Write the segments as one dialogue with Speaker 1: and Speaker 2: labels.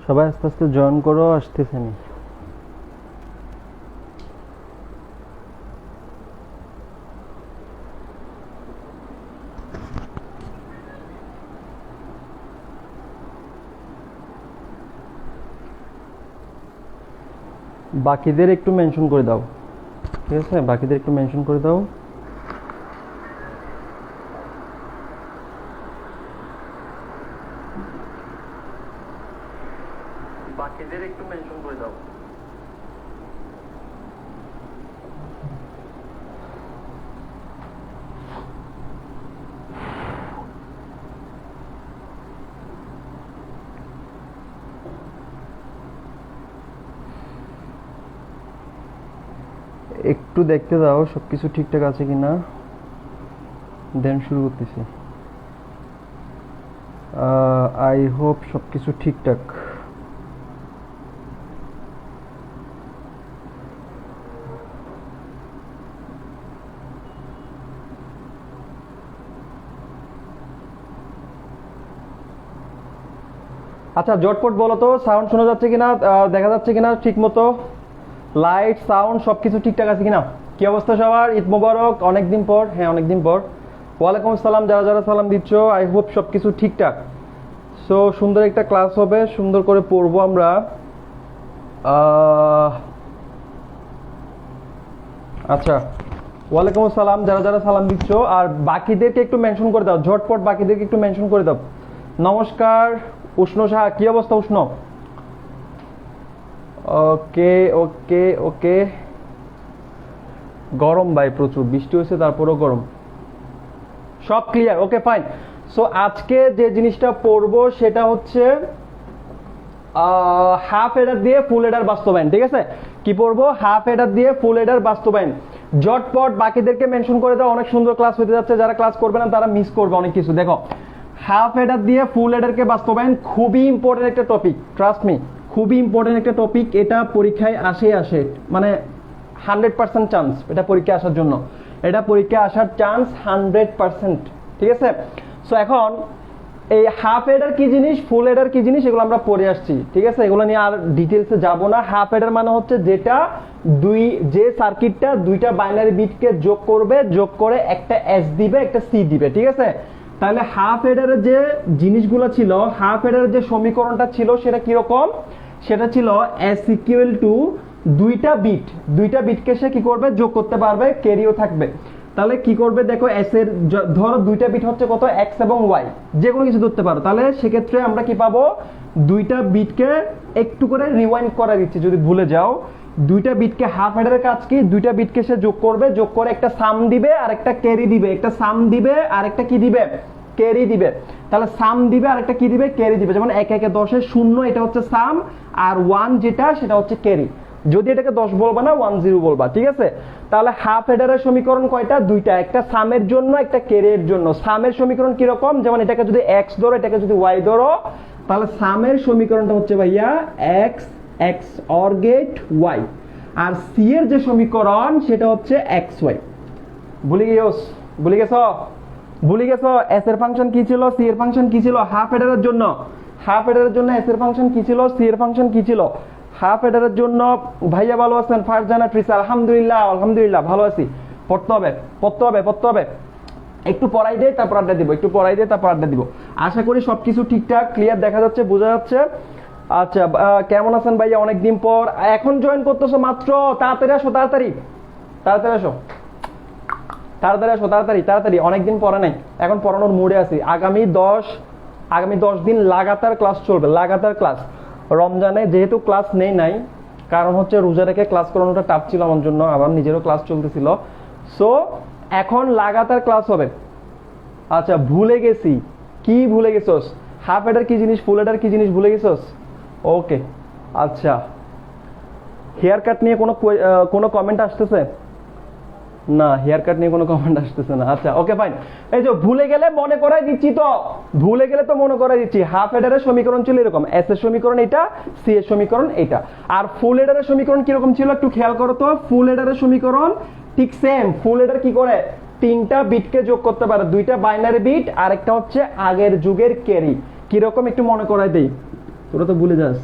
Speaker 1: সবাই আস্তে আস্তে জয়েন করো, আসতেছে নি। বাকিদের একটু মেনশন করে দাও, ঠিক আছে? বাকিদের একটু মেনশন করে দাও। বাকিদের একটু মেনশন করে দাও। একটু দেখতে দাও সবকিছু ঠিকঠাক আছে কিনা, দেন শুরু করতেছি। আই হোপ সবকিছু ঠিকঠাক। আচ্ছা জটপট বলো তো, সাউন্ড শোনা যাচ্ছে কিনা, দেখা যাচ্ছে কিনা ঠিক মতো, লাইট সাউন্ড সবকিছু ঠিকঠাক আছে কিনা? কি অবস্থা সবার? ঈদ মোবারক, অনেকদিন পর। হ্যাঁ অনেকদিন পর। ওয়ালাইকুম আসসালাম, যারা যারা সালাম দিচ্ছ, আই হোপ সবকিছু ঠিকঠাক। সো সুন্দর একটা ক্লাস হবে, সুন্দর করে পড়বো আমরা। আচ্ছা ওয়ালাইকুম আসসালাম, যারা যারা সালাম দিচ্ছ, আর বাকিদেরকে একটু মেনশন করে দাও ঝটপট, বাকিদেরকে একটু মেনশন করে দাও। নমস্কার উষ্ণ সাহা, কি অবস্থা উষ্ণ? ওকে ওকে ওকে। গরম ভাই, প্রচুর বৃষ্টি হয়েছে তারপরেও গরম। সব ক্লিয়ার, ওকে ফাইন। সো আজকে যে জিনিসটা পড়বো সেটা হচ্ছে হাফ এডার দিয়ে ফুল এডার বাস্তবায়ন, ঠিক আছে? কি পড়বো? হাফ এডার দিয়ে ফুল এডার বাস্তবায়ন। জটপট বাকিদেরকে মেনশন করে দাও, অনেক সুন্দর ক্লাস হতে যাচ্ছে, যারা ক্লাস করবে না তারা মিস করবে অনেক কিছু। দেখো হাফ এডার দিয়ে ফুল এডারকে বাস্তবায়ন খুবই ইম্পর্টেন্ট একটা টপিক, ট্রাস্ট মি, খুবই ইম্পর্টেন্ট একটা টপিক। এটা পরীক্ষায় আসে, মানে 100% চান্স এটা পরীক্ষা আসার জন্য, এটা পরীক্ষা আসার চান্স 100%, ঠিক আছে? সো এখন এই হাফ এডার কি জিনিস, ফুল এডার কি জিনিস, এগুলো আমরা পড়ে আসছি, ঠিক আছে? এগুলো নিয়ে আর ডিটেলসে যাব না। হাফ এডার মানে হচ্ছে যেটা যে সার্কিটটা দুইটা বাইনারি বিটকে যোগ করবে, যোগ করে একটা এস দিবে একটা সি দিবে, ঠিক আছে? তাহলে হাফ এডারের যে জিনিসগুলো ছিল, হাফ এডারের যে সমীকরণটা ছিল সেটা কিরকম? সেটা ছিল এস ইকুয়াল টু দুইটা বিটকে সে কি করবে? যোগ করতে পারবে, ক্যারিও থাকবে। তাহলে কি করবে দেখো, এস এর ধরো দুইটা বিট হচ্ছে কত? এক্স এবং ওয়াই, যে কোনো কিছু ধরতে পারো। তাহলে সেক্ষেত্রে আমরা কি পাবো? দুইটা বিটকে একটু করে রিওয়াইন্ড করা দিচ্ছি যদি ভুলে যাও। দুইটা বিটকে, হাফ এডারের কাজ কি? দুইটা বিটকে সে যোগ করবে, যোগ করে একটা সাম দিবে আর একটা ক্যারি দিবে, একটা সাম দিবে আর একটা কি দিবে? ক্যারি দিবে। তাহলে সাম দিবে আর একটা কি দিবে? ক্যারি দিবে। যেমন 1 1 10 0, এটা হচ্ছে সাম, আর 1 যেটা সেটা হচ্ছে ক্যারি। যদি এটাকে 10 বলবা না, 1 0 বলবা, ঠিক আছে? তাহলে হাফ এডারের সমীকরণ কয়টা? দুইটা, একটা সামের জন্য একটা ক্যারির জন্য। সামের সমীকরণ কিরকম? যেমন এটাকে যদি এক্স ধরো, এটাকে যদি ওয়াই ধরো, তাহলে সামের সমীকরণটা হচ্ছে ভাইয়া X XOR gate Y, আর সি এর যে সমীকরণ সেটা হচ্ছে এক্স ওয়াই। ভুলে গেছো? এস এর ফাংশন কি ছিল, সি এর ফাংশন কি ছিল? হাফ এডারের জন্য এস এর ফাংশন কি ছিল, সি এর ফাংশন কি ছিল? হাফ এডারের জন্য ভাইয়া ভালো আছেন? ফারজানা ট্রিসা, আলহামদুলিল্লাহ ভালো আছি। পড়তে হবে। একটু পড়াই দেই তারপর আড্ডা দিব। আশা করি সবকিছু ঠিকঠাক ক্লিয়ার দেখা যাচ্ছে, বোঝা যাচ্ছে। আচ্ছা কেমন আছেন ভাইয়া? অনেকদিন পর এখন জয়েন করতেছো মাত্র, তাড়াতাড়ি আসো, তাড়াতাড়ি, অনেকদিন পরে নাই, এখন পড়ানোর মুডে আছি। আগামী 10 দিন লাগাতার ক্লাস চলবে, লাগাতার ক্লাস। রমজানে যেহেতু ক্লাস নাই, কারণ হচ্ছে রোজা রেখে ক্লাস করানোটা টাফ ছিল আমার জন্য, আমার নিজেরও ক্লাস চলতেছিল। সো এখন লাগাতার ক্লাস হবে। আচ্ছা ভুলে গেছি, কি ভুলে গেছোস? হাফ এডার কি জিনিস, ফুল এডার কি জিনিস ভুলে গেছোস? ওকে আচ্ছা, হেয়ার কাট নিয়ে কোনো কমেন্ট আসতেছে না? হেয়ার কাট নিয়ে কোনো কমেন্ট আসতেছে না। আচ্ছা ওকে ফাইন। এই যে ভুলে গেলে মনে করাই দিচ্ছি, হাফ এডারের সমীকরণ ছিল এরকম, এস এর সমীকরণ এটা, সি এর সমীকরণ এটা। আর ফুল এডারের সমীকরণ কিরকম ছিল একটু খেয়াল করো তো। ফুল এডারের সমীকরণ ঠিক সেম। ফুল এডার কি করে? তিনটা বিটকে যোগ করতে পারে, দুইটা বাইনারি বিট আর একটা হচ্ছে আগের যুগের ক্যারি। কিরকম একটু মনে করাই দেই, তোরা তো ভুলে যাস।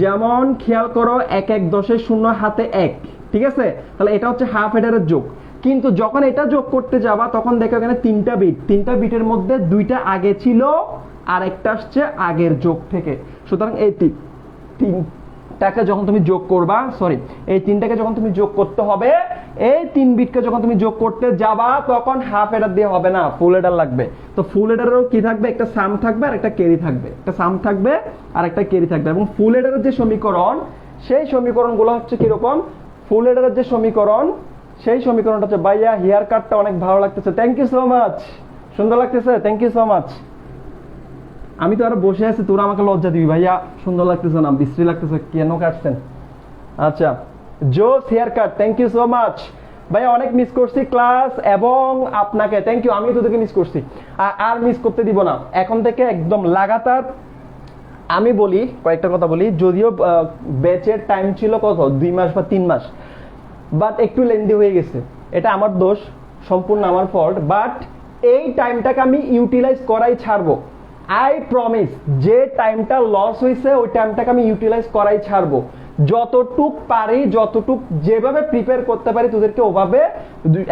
Speaker 1: যেমন খেয়াল করো 1 1 10 শূন্য হাতে 1, ঠিক আছে? তাহলে এটা হচ্ছে হাফ এডারের যোগ। কিন্তু যখন এটা যোগ করতে যাবা তখন দেখো এখানে 3টা বিটের মধ্যে 2টা আগে ছিল আর একটা আসছে আগের যোগ থেকে। সুতরাং এই তিনটাকে যখন তুমি যোগ করবা, সরি, এই 3টাকে যখন তুমি যোগ করতে হবে, এই 3 বিটকে যখন তুমি যোগ করতে যাবা তখন হাফ এডার দিয়ে হবে না, ফুল এডার লাগবে। তো ফুল এডারেরও কি থাকবে? একটা সাম থাকবে আর একটা ক্যারি থাকবে, একটা সাম থাকবে আর একটা ক্যারি থাকবে। এবং ফুল এডারের যে সমীকরণ, সেই সমীকরণগুলো হচ্ছে কিরকম? ফুল এডারের যে সমীকরণ, সেই সমীকরণটা হচ্ছে, ভাইয়া হেয়ার কাটটা অনেক ভালো লাগতেছে, থ্যাংক ইউ সো মাচ, সুন্দর লাগতেছে, থ্যাংক ইউ সো মাচ। আমি তো আরো বসে আছি, তোরা আমাকে লজ্জা দিবি, ভাইয়া সুন্দর লাগতেছে না, বিশ্রী লাগতেছে, কেন কাটছেন? আচ্ছা, জোস haircut, thank you so much ভাইয়া, অনেক মিস করছি ক্লাস এবং আপনাকে থ্যাংক ইউ, আমি তোদেরকে মিস করছি, আর মিস করতে দিব না, এখন থেকে একদম লাগাতার। আমি বলি কয়েকটা কথা বলি, যদিও ব্যাচের টাইম ছিল কত 2 মাস বা 3 মাস, বাট একটু লেন্দি হয়ে গেছে, এটা আমার দোষ, সম্পূর্ণ আমার ফল্ট, বাট এই টাইমটাকে আমি ইউটিলাইজ করাই ছাড়বো। আই প্রমিস, যে টাইমটা লস হয়েছে ওই টাইমটাকে আমি ইউটিলাইজ করাই ছাড়বো, যতটুক পারি, যতটুক যেভাবে প্রিপেয়ার করতে পারি তোদেরকে ওভাবে।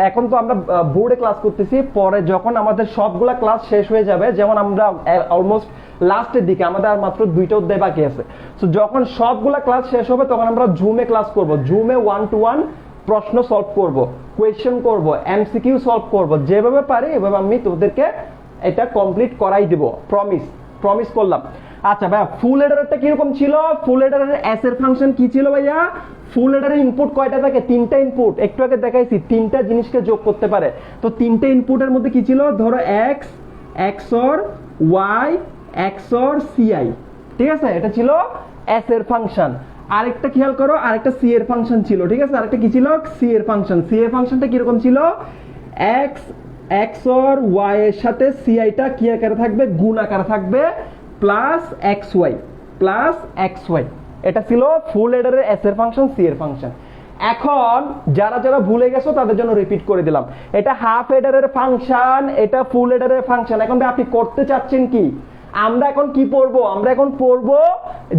Speaker 1: এখন তো আমরা বোর্ডে ক্লাস করতেছি, পরে যখন আমাদের সবগুলা ক্লাস শেষ হয়ে যাবে, যেমন আমরা অলমোস্ট লাস্টের দিকে, আমাদের আর মাত্র 2টা অধ্যায় বাকি আছে, তো যখন সবগুলা ক্লাস শেষ হবে তখন আমরা জুমে ক্লাস করব, জুমে 1-to-1 প্রশ্ন সলভ করব, কোয়েশ্চেন করব, এমসিকিউ সলভ করব, যেভাবে পারি এভাবে আমি তোদেরকে এটা কমপ্লিট করাই দেব, প্রমিস করলাম। আচ্ছা ভাইয়া, ফুল এডারটা কিরকম ছিল? ফুল এডারের এস এর ফাংশন কি ছিল ভাইয়া? ফুল এডারের ইনপুট কয়টা থাকে? 3টা ইনপুট, একটু আগে দেখাইছি, 3টা জিনিসকে যোগ করতে পারে। তো 3টে ইনপুটের মধ্যে কি ছিল? ধরো x, XOR Y, XOR CI, ঠিক আছে? এটা ছিল এস এর ফাংশন। আরেকটা খেয়াল করো, আরেকটা সি এর ফাংশন ছিল, ঠিক আছে? আরেকটা কি ছিল? সি এর ফাংশন। সি এর ফাংশনটা কিরকম ছিল? এক্স XOR Y এর সাথে CI টা কি আকারে থাকবে? গুণ আকারে থাকবে, প্লাস XY। এটা ছিল ফুল এডারের এস এর ফাংশন, সি এর ফাংশন। এখন যারা যারা ভুলে গেছো তাদের জন্য রিপিট করে দিলাম, এটা হাফ এডারের ফাংশন, এটা ফুল এডারের ফাংশন। এখন আপনি করতে চাচ্ছেন কি? আমরা এখন কি পড়বো? আমরা এখন পড়বো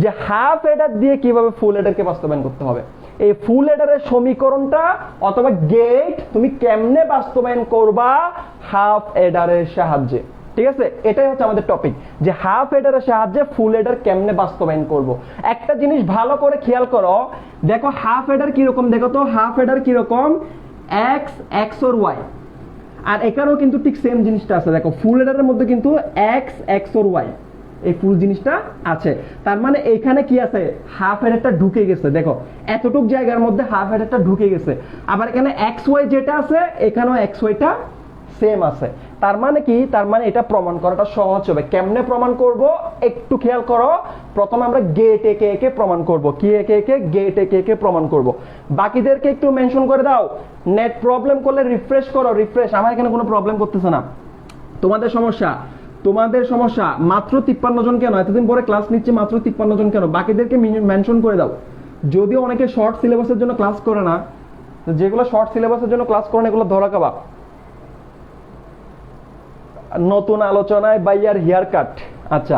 Speaker 1: যে হাফ এডার দিয়ে কিভাবে ফুল এডারকে বাস্তবায়ন করতে হবে। এই ফুল এডারের সমীকরণটা অথবা গেট তুমি কেমনে বাস্তবায়ন করবা হাফ এডারের সাহায্যে, ঠিক আছে? এটাই হচ্ছে আমাদের টপিক, যে হাফ এডারের সাহায্যে ফুল এডার কেমনে বাস্তবায়ন করব। একটা জিনিস ভালো করে খেয়াল করো, দেখো হাফ এডার কিরকম, দেখো তো হাফ এডার কিরকম, এক্স XOR Y, আর এখানেও কিন্তু ঠিক সেম জিনিসটা আছে, দেখো ফুল এডারের মধ্যে কিন্তু এক্স XOR Y, এই ফুল জিনিসটা আছে। তার মানে এখানে কি আছে? হাফ এডারটা ঢুকে গেছে, দেখো এতটুক জায়গার মধ্যে হাফ এডারটা ঢুকে গেছে। আবার এখানে XY যেটা আছে, এখানেও XYটা সেম আছে। তার মানে কি? তার মানে এটা প্রমাণ করাটা সহজ হবে। কেমনে প্রমাণ করব একটু খেয়াল করো। প্রথমে আমরা গেট একে একে প্রমাণ করব। কি একে একে? গেট একে একে প্রমাণ করব। বাকিদেরকে একটু মেনশন করে দাও। নেট প্রবলেম করলে রিফ্রেশ করো, রিফ্রেশ। আমার এখানে কোনো প্রবলেম করতেছে না। তোমাদের সমস্যা মাত্র 53 জন কেন? এতদিন পরে ক্লাস নিচ্ছে মাত্র 53 জন কেন? বাকিদেরকে মেনশন করে দাও। যদিও অনেকে শর্ট সিলেবাসের জন্য ক্লাস করে না, যেগুলো শর্ট সিলেবাসের জন্য ক্লাস করে না এগুলো ধরা কাবা। নতুন আলোচনায় বাইয়ার হেয়ার কাট। আচ্ছা,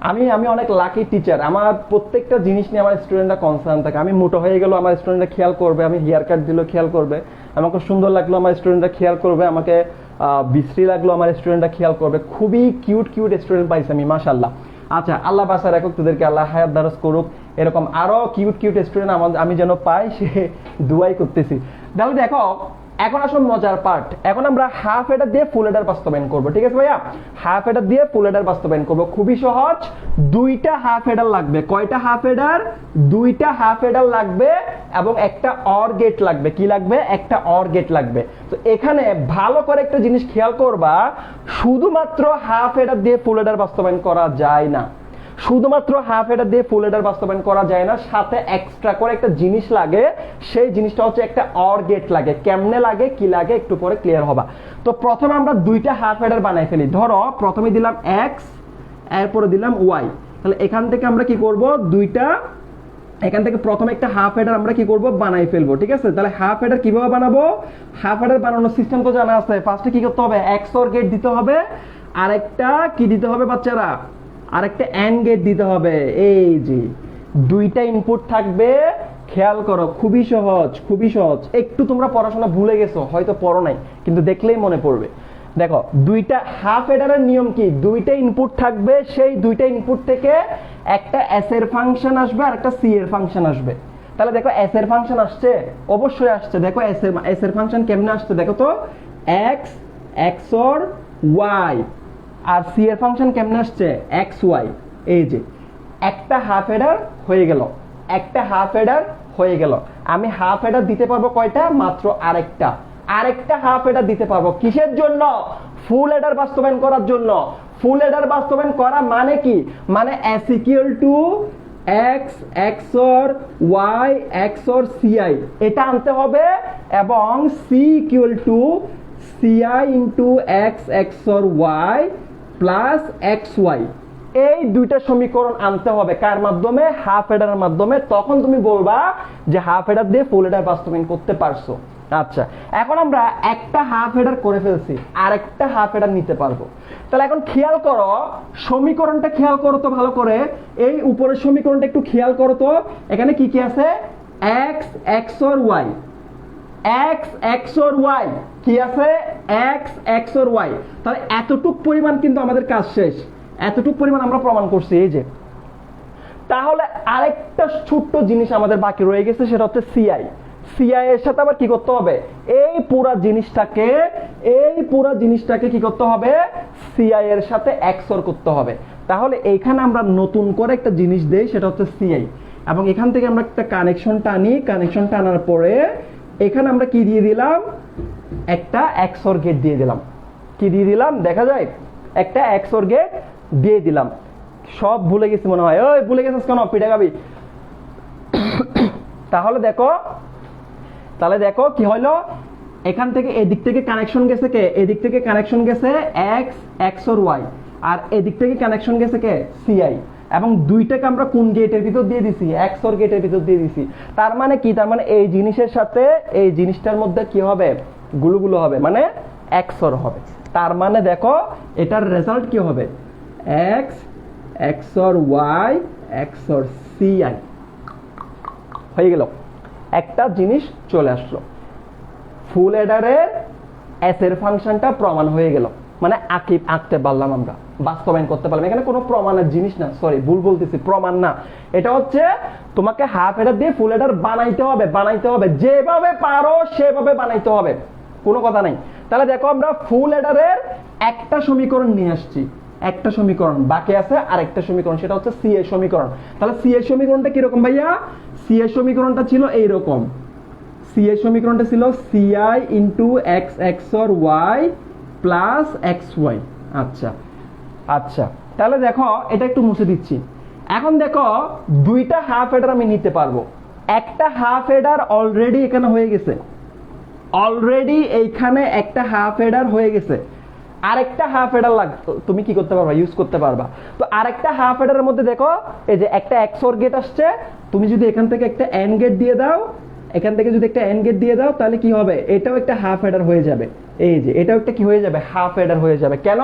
Speaker 1: আমি অনেক লাকি টিচার, আমার প্রত্যেকটা জিনিস নিয়ে আমার স্টুডেন্টরা কনসার্ন থাকে। আমি মোটা হয়ে গেল আমার স্টুডেন্টরা খেয়াল করবে, আমি হেয়ার কাট দিলেও খেয়াল করবে, আমাকে সুন্দর লাগলো আমার স্টুডেন্টরা খেয়াল করবে, আমাকে বিশ্রী লাগলো আমার স্টুডেন্টরা খেয়াল করবে। খুবই কিউট স্টুডেন্ট পাইছি আমি, মাশাআল্লাহ। আচ্ছা, আল্লাহ বাসা রাখুক, তোদেরকে আল্লাহ হায়াত দারাজ করুক, এরকম আরো কিউট স্টুডেন্ট আমি যেন পাই, সে দুয়াই করতেছি। তাহলে দেখো, এখন আসলে মজার পার্ট। এখন আমরা হাফ এডার দিয়ে ফুল এডার বাস্তবায়ন করব, ঠিক আছে ভাইয়া? হাফ এডার দিয়ে ফুল এডার বাস্তবায়ন করব, খুবই সহজ। 2টা হাফ এডার লাগবে। কয়টা হাফ এডার? 2টা হাফ এডার লাগবে এবং একটা অর গেট লাগবে। কি লাগবে? একটা অর গেট লাগবে। তো এখানে ভালো করে একটা জিনিস খেয়াল করবা, শুধুমাত্র হাফ এডার দিয়ে ফুল এডার বাস্তবায়ন করা যায় না। শুধুমাত্র হাফ এডার দিয়ে ফুল এডার বাস্তবায়ন করা যায় না, সাথে এক্সট্রা করে একটা জিনিস লাগে। সেই জিনিসটা হচ্ছে একটা অর গেট লাগে। কেমনে লাগে, কি লাগে, একটু পরে ক্লিয়ার হবা। তো প্রথমে আমরা 2টা হাফ এডার বানাই ফেলি। ধরো প্রথমে দিলাম এক্স, এরপরে দিলাম ওয়াই। তাহলে এখান থেকে আমরা কি করব? এখান থেকে প্রথমে একটা হাফ এডার আমরা কি করব? বানাই ফেলবো, ঠিক আছে? তাহলে হাফ এডার কিভাবে বানাবো? হাফ এডার বানানোর সিস্টেম তো জানা আছে। ফার্স্টে কি করতে হবে? XOR গেট দিতে হবে, আরেকটা কি দিতে হবে বাচ্চারা? আরেকটা অ্যান্ড গেট দিতে হবে। এই যে দুইটা ইনপুট থাকবে, খেয়াল করো খুবই সহজ, খুবই সহজ। একটু তোমরা পড়াশোনা ভুলে গেছো, হয়তো পড়ো নাই, কিন্তু দেখলেই মনে পড়বে। দেখো দুইটা হাফ অ্যাডারের নিয়ম কি, দুইটা ইনপুট থাকবে, সেই দুইটা ইনপুট থেকে একটা এস এর ফাংশন আসবে আর একটা সি এর ফাংশন আসবে। তাহলে দেখো এস এর ফাংশন আসছে, অবশ্যই আসছে। দেখো এস এর ফাংশন কেমনে আসছে দেখো তো, এক্স এক্সর ওয়াই, আর সি এর ফাংশন কেমনে আসছে, এক্স ওয়াই। এই যে একটা হাফ অ্যাডার হয়ে গেল, একটা হাফ অ্যাডার হয়ে গেল। আমি হাফ অ্যাডার দিতে পারবো কয়টা, মাত্র আরেকটা, আরেকটা হাফ অ্যাডার দিতে পারবো। কিসের জন্য, ফুল অ্যাডার বাস্তবায়ন করার জন্য। ফুল অ্যাডার বাস্তবায়ন করা মানে কি, মানে S equal to X XOR Y XOR CI, এটা আনতে হবে, এবং C equal to CI into X XOR Y plus X Y. এই দুইটা সমীকরণ আনতে হবে, কার মাধ্যমে, হাফ অ্যাডারের মাধ্যমে। তখন তুমি বলবা যে হাফ অ্যাডার দিয়ে ফুল অ্যাডার বাস্তবায়ন করতে পারছো। আচ্ছা, এখন আমরা একটা হাফ অ্যাডার করে ফেলছি, আর একটা হাফ অ্যাডার নিতে পারবো। তাহলে এখন খেয়াল করো সমীকরণটা, খেয়াল করো তো ভালো করে, এই উপরের সমীকরণটা একটু খেয়াল করো তো, এখানে কি কি আছে, X XOR Y, X XOR Y কি আছে, এক্স এক্সর ওয়াই। তাহলে এতটুক পরিমাণ কিন্তু আমাদের কাজ শেষ, এতটুক পরিমাণ আমরা প্রমাণ করছি। এই যে, তাহলে আরেকটা ছোট্ট জিনিস আমাদের বাকি রয়ে গেছে, সেটা হচ্ছে সিআই। সিআই এর সাথে আবার কি করতে হবে, এই পুরা জিনিসটাকে কি করতে হবে, সিআই এর সাথে এক্সর করতে হবে। তাহলে এইখানে আমরা নতুন করে একটা জিনিস দেই, সেটা হচ্ছে সিআই, এবং এখান থেকে আমরা একটা কানেকশন টানি, কানেকশন টানার পরে এখানে আমরা কি দিয়ে দিলাম, একটা এক্সর গেট দিয়ে দিলাম। কি দিয়ে দিলাম দেখা যায়, একটা এক্সর গেট দিয়ে দিলাম। সব ভুলে গেছি মনে হয়, ওই ভুলে গেছিস কেন, পিঠা খাবি। তাহলে দেখো কি হলো, এখান থেকে এদিক থেকে কানেকশন গেছে কে, এদিক থেকে কানেকশন গেছে এক্স এক্সর ওয়াই, আর এদিক থেকে কানেকশন গেছে কে, সিআই। এবং দুইটাকে আমরা কোন গেটের ভিতর দিয়ে দিছি, এক্সর গেটের ভিতর দিয়ে দিছি। তার মানে কি, তার মানে এই জিনিসের সাথে এই জিনিসটার মধ্যে কি হবে, গুলো হবে, মানে এক্সর হবে। তার মানে দেখো এটার রেজাল্ট কি হবে, X XOR Y XOR CI হয়ে গেল। একটা জিনিস চলে আসলো, ফুল অ্যাডারের এস এর ফাংশনটা প্রমাণ হয়ে গেল, মানে আঁকতে পারলাম আমরা, বাস্তবায়ন করতে পারলাম। এখানে কোনো প্রমাণের জিনিস না, সরি ভুল বলতেছি, প্রমাণ না, এটা হচ্ছে তোমাকে হাফ অ্যাডার দিয়ে ফুল অ্যাডার বানাইতে হবে, যেভাবে পারো সেভাবে বানাইতে হবে, কোনো কথা নাই। তাহলে দেখো আমরা ফুল অ্যাডারের একটা সমীকরণ নিয়ে আসছি, একটা সমীকরণ বাকি আছে, আর একটা সমীকরণ, সেটা হচ্ছে সি এর সমীকরণ। তাহলে সি এর সমীকরণটা কিরকম ভাইয়া, সি এর সমীকরণটা ছিল এইরকম, সি এর সমীকরণটা ছিল CI into X XOR Y plus X Y. আচ্ছা, তাহলে দেখো এটা একটু মুছে দিচ্ছি। এখন দেখো দুইটা হাফ অ্যাডার আমি নিতে পারবো, একটা হাফ অ্যাডার অলরেডি এখানে হয়ে গেছে, অলরেডি এইখানে একটা হাফ অ্যাডার হয়ে গেছে, আরেকটা হাফ অ্যাডার তুমি কি করতে পারবা, ইউজ করতে পারবা। তো আরেকটা হাফ অ্যাডারের মধ্যে দেখো এই যে একটা এক্সর গেট আসছে, তুমি যদি এখান থেকে একটা এন্ড গেট দিয়ে দাও, এখান থেকে যদি একটা এন্ড গেট দিয়ে দাও, তাহলে কি হবে, এটাও একটা হাফ অ্যাডার হয়ে যাবে। এই যে এটাও একটা কি হয়ে যাবে, হাফ অ্যাডার হয়ে যাবে। কেন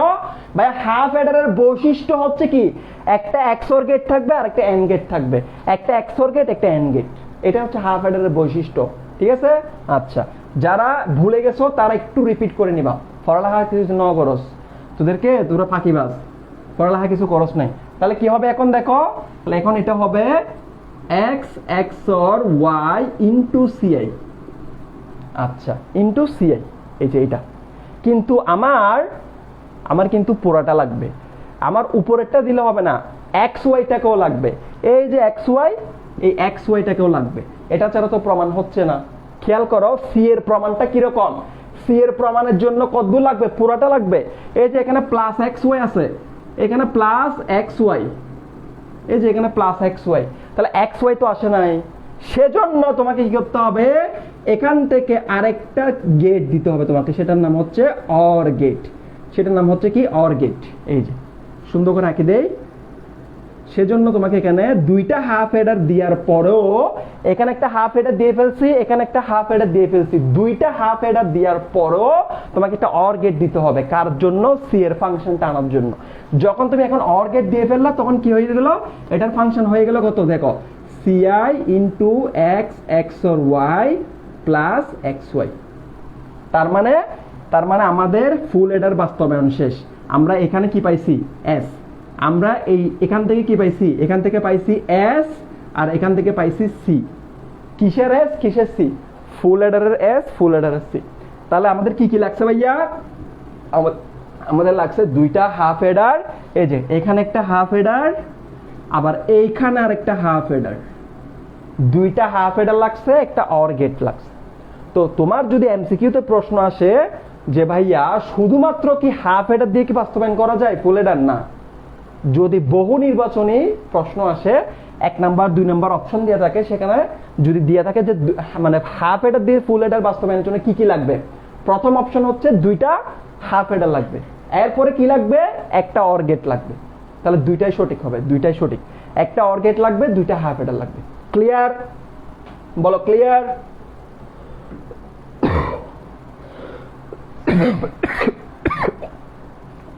Speaker 1: ভাই, হাফ অ্যাডারের বৈশিষ্ট্য হচ্ছে কি, একটা এক্সর গেট থাকবে আর একটা এন্ড গেট থাকবে, একটা এক্সর গেট একটা এন্ড গেট, এটা হচ্ছে হাফ অ্যাডারের বৈশিষ্ট্য। ঠিক আছে, আচ্ছা যারা ভুলে গেছো তারা একটু রিপিট করে নিবা, পড়ালেখা কিছু ন করস, তোরা ফাঁকিবাজ, পড়ালেখা কিছু করস নাই। তাহলে কি হবে এখন দেখো, তাহলে এখন এটা হবে X XOR Y into CI, আচ্ছা ইন্টু সিআই, এই যে এইটা। কিন্তু আমার কিন্তু পুরাটা লাগবে, আমার উপরেরটা দিলে হবে না, এক্স ওয়াইটাকেও লাগবে। এই যে এক্স ওয়াই, এই এক্স ওয়াইটাকেও লাগবে, এটা ছাড়া তো প্রমাণ হচ্ছে না। খেয়াল করো সি এর প্রমাণটা কিরকম, সি এর প্রমাণের জন্য কতগুলো লাগবে, পুরাটা লাগবে। এই যে এখানে প্লাস এক্স ওয়াই আছে, এখানে প্লাস এক্স ওয়াই, এই যে এখানে প্লাস এক্স ওয়াই, তাহলে এক্স ওয়াই তো আসে নাই, সেজন্য তোমাকে কি করতে হবে, এখান থেকে আরেকটা গেট দিতে হবে তোমাকে, সেটার নাম হচ্ছে অর গেট, সেটার নাম হচ্ছে কি, অর গেট। এই যে সুন্দর করে আঁকি দেই, সেজন্য তোমাকে এখানে দুইটা হাফ হেডার দেওয়ার পরেও, এখানে একটা হাফ হেডার দিয়ে ফেলছি, এখানে একটা হাফ হেডার দিয়ে ফেলছি, দুইটা হাফ হেডার দেওয়ার পরেও তোমাকে একটা অর গেট দিতে হবে, কার জন্য, সি এর ফাংশনটা আনার জন্য। যখন তুমি এখন অর গেট দিয়ে ফেললা, তখন কি হয়ে গেল, এটার ফাংশন হয়ে গেল কত, দেখো CI into x or y plus xy। তার মানে আমাদের ফুল এডার বাস্তবায়ন শেষ। আমরা এখানে কি পাইছি s, আমরা এখান থেকে কি পাইছি, এখান থেকে পাইছি s আর এখান থেকে পাইছি c। কিসের s কিসের c? ফুল এডারের s ফুল এডারের c। তাহলে আমাদের কি কি লাগছে ভাইয়া? আমাদের লাগছে দুইটা হাফ এডার, এই যে এখানে একটা হাফ এডার, আবার এইখানে আর একটা হাফ এডার, দুইটা হাফ এডার লাগছে, একটা অর গেট লাগছে। তো তোমার যদি এমসিকিউতে প্রশ্ন আসে যে ভাইয়া শুধুমাত্র কি হাফ এডার দিয়ে কি বাস্তবায়ন করা যায় ফুল এডার? না, যদি বহু নির্বাচনী প্রশ্ন আসে 1 নাম্বার 2 নাম্বার অপশন দেওয়া থাকে, সেখানে যদি দেওয়া থাকে যে মানে হাফ এডার দিয়ে ফুল এডার বাস্তবায়নের জন্য কি কি লাগবে, প্রথম অপশন হচ্ছে দুইটা হাফ এডার লাগবে, এরপরে কি লাগবে, একটা অর গেট লাগবে। তাহলে দুইটাই সঠিক হবে, দুইটাই সঠিক, একটা অর গেট লাগবে, দুইটা হাফ এডার লাগবে। ক্লিয়ার? বলো ক্লিয়ার?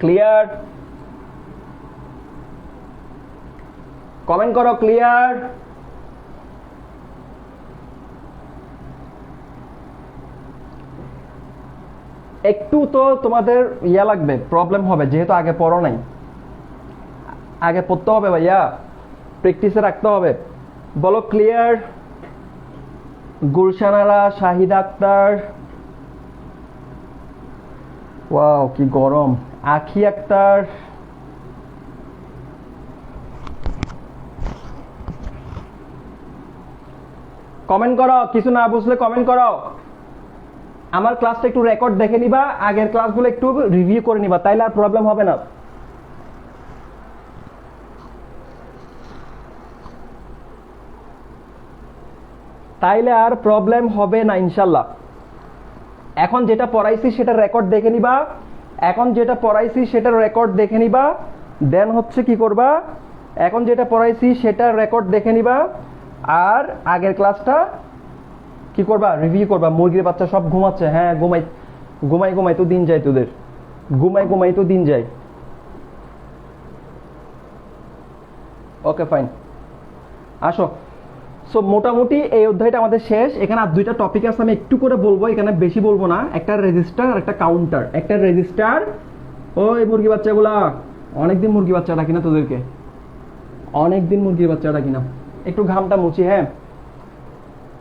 Speaker 1: ক্লিয়ার? কমেন্ট করো ক্লিয়ার। একটু তো তোমাদের ইয়া লাগবে, প্রবলেম হবে, যেহেতু আগে পড়ো নাই, আগে পড়তে হবে ভাইয়া, প্র্যাকটিসে রাখতে হবে। বলো ক্লিয়ার? গুলশানারা, শাহিদ আক্তার, ওয়াও কি গরম, আখি আক্তার, কমেন্ট করো, কিছু না বুঝলে কমেন্ট করো। আমার ক্লাসটা একটু রেকর্ড দেখে নিবা, আগের ক্লাসগুলো একটু রিভিউ করে নিবা, তাইলে আর প্রবলেম হবে না। তাইলে আর প্রবলেম হবে না ইনশাল্লাহ। এখন যেটা পড়াইছি সেটা রেকর্ড দেখে নিবা, এখন যেটা পড়াইছি সেটা রেকর্ড দেখে নিবা, দেন হচ্ছে কি করবা, এখন যেটা পড়াইছি সেটা রেকর্ড দেখে নিবা, আর আগের ক্লাসটা কি করবা, রিভিউ করবা। মুরগির বাচ্চা সব ঘুমাচ্ছে, হ্যাঁ ঘুমাই ঘুমাই ঘুমাই তো দিন যায় তোদের, ঘুমাই ঘুমাই তো দিন যায়। ওকে ফাইন, আসো। সো মোটামুটি এই অধ্যায়টা আমাদের শেষ। এখানে আর দুইটা টপিক আছে, আমি একটু করে বলবো, এখানে বেশি বলবো না। একটা রেজিস্টার আর একটা কাউন্টার। একটা রেজিস্টার, ওই মুরগি বাচ্চাগুলা, অনেকদিন মুরগি বাচ্চা ডাকি না তোদেরকে, অনেকদিন মুরগির বাচ্চা ডাকি না। একটু ঘামটা মুছি, হ্যাঁ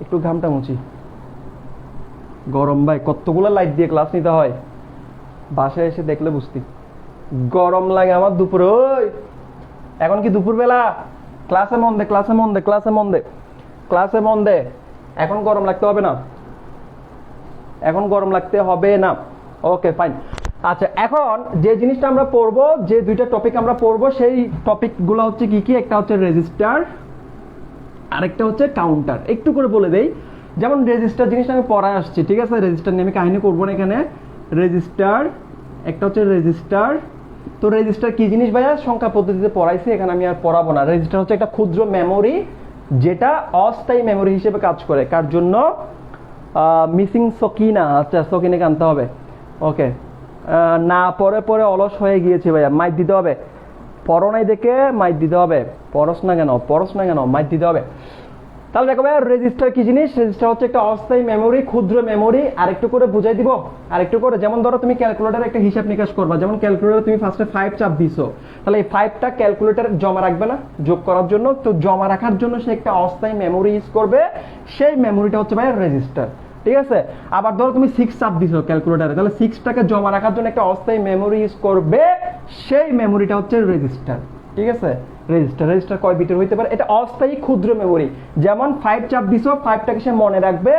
Speaker 1: একটু ঘামটা মুছি, গরম ভাই, কতগুলো লাইট দিয়ে ক্লাস নিতে হয়, বাসায় এসে দেখলে বুঝতি গরম লাগে আমার দুপুরে। ওই এখন কি দুপুর বেলা? ক্লাসে মন দে, ক্লাসে মন দে, ক্লাসে মন দে, ক্লাসে মন দে। এখন গরম লাগতে হবে না, এখন গরম লাগতে হবে না। Okay fine. আচ্ছা, এখন যে জিনিসটা আমরা পড়বো, যে দুইটা টপিক আমরা পড়বো, সেই টপিকগুলো হচ্ছে কি কি? একটা হচ্ছে রেজিস্টার, আরেকটা হচ্ছে কাউন্টার। একটু করে বলে দেই, যেমন রেজিস্টার জিনিসটা আমি পড়ায় আসছি, ঠিক আছে? রেজিস্টার নিয়ে আমি কাহিনী করবো না এখানে। রেজিস্টার, একটা হচ্ছে রেজিস্টার। তো রেজিস্টার কি জিনিস ভাইয়া? সংখ্যা পদ্ধতিতে পড়াইছি, এখানে আমি আর পড়াবো না। রেজিস্টার হচ্ছে একটা ক্ষুদ্র মেমোরি, যেটা অস্থায়ী মেমোরি হিসেবে কাজ করে। কার জন্য? মিসিং সকিনা। আচ্ছা, সকিনাকে আনতে হবে। ওকে, না পরে পরে অলস হয়ে গিয়েছে ভাইয়া, মাইক দিতে হবে। পড়ো নাই দেখে মাইক দিতে হবে। পড়স না কেন, পড়স না কেন, মাইক দিতে হবে। তাহলে দেখো ভাইয়া, রেজিস্টার কি জিনিস? রেজিস্টার হচ্ছে একটা অস্থায়ী মেমোরি, ক্ষুদ্র মেমোরি। আরেকটু করে বুঝাই দিব, আরেকটু করে। যেমন ধরো তুমি ক্যালকুলেটারে একটা হিসাব নিকাশ করবা, যেমন ক্যালকুলেটারে তুমি ফার্স্টে 5 চাপ দিছো, তাহলে এই 5টা ক্যালকুলেটার জমা রাখবে না যোগ করার জন্য? তো জমা রাখার জন্য সে একটা অস্থায়ী মেমোরি ইউজ করবে, সেই মেমোরিটা হচ্ছে ভাইয়া রেজিস্টার, ঠিক আছে? আবার ধরো তুমি 6 চাপ দিছো ক্যালকুলেটারে, তাহলে 6টাকে জমা রাখার জন্য একটা অস্থায়ী মেমোরি ইউজ করবে, সেই মেমোরিটা হচ্ছে রেজিস্টার, ঠিক আছে? রেজিস্টার, রেজিস্টার কয় বিটের হইতে পারে? এটা অস্থায়ী ক্ষুদ্র মেমোরি। যেমন 5 চাপ দিছো, 5টাকে সে মনে রাখবে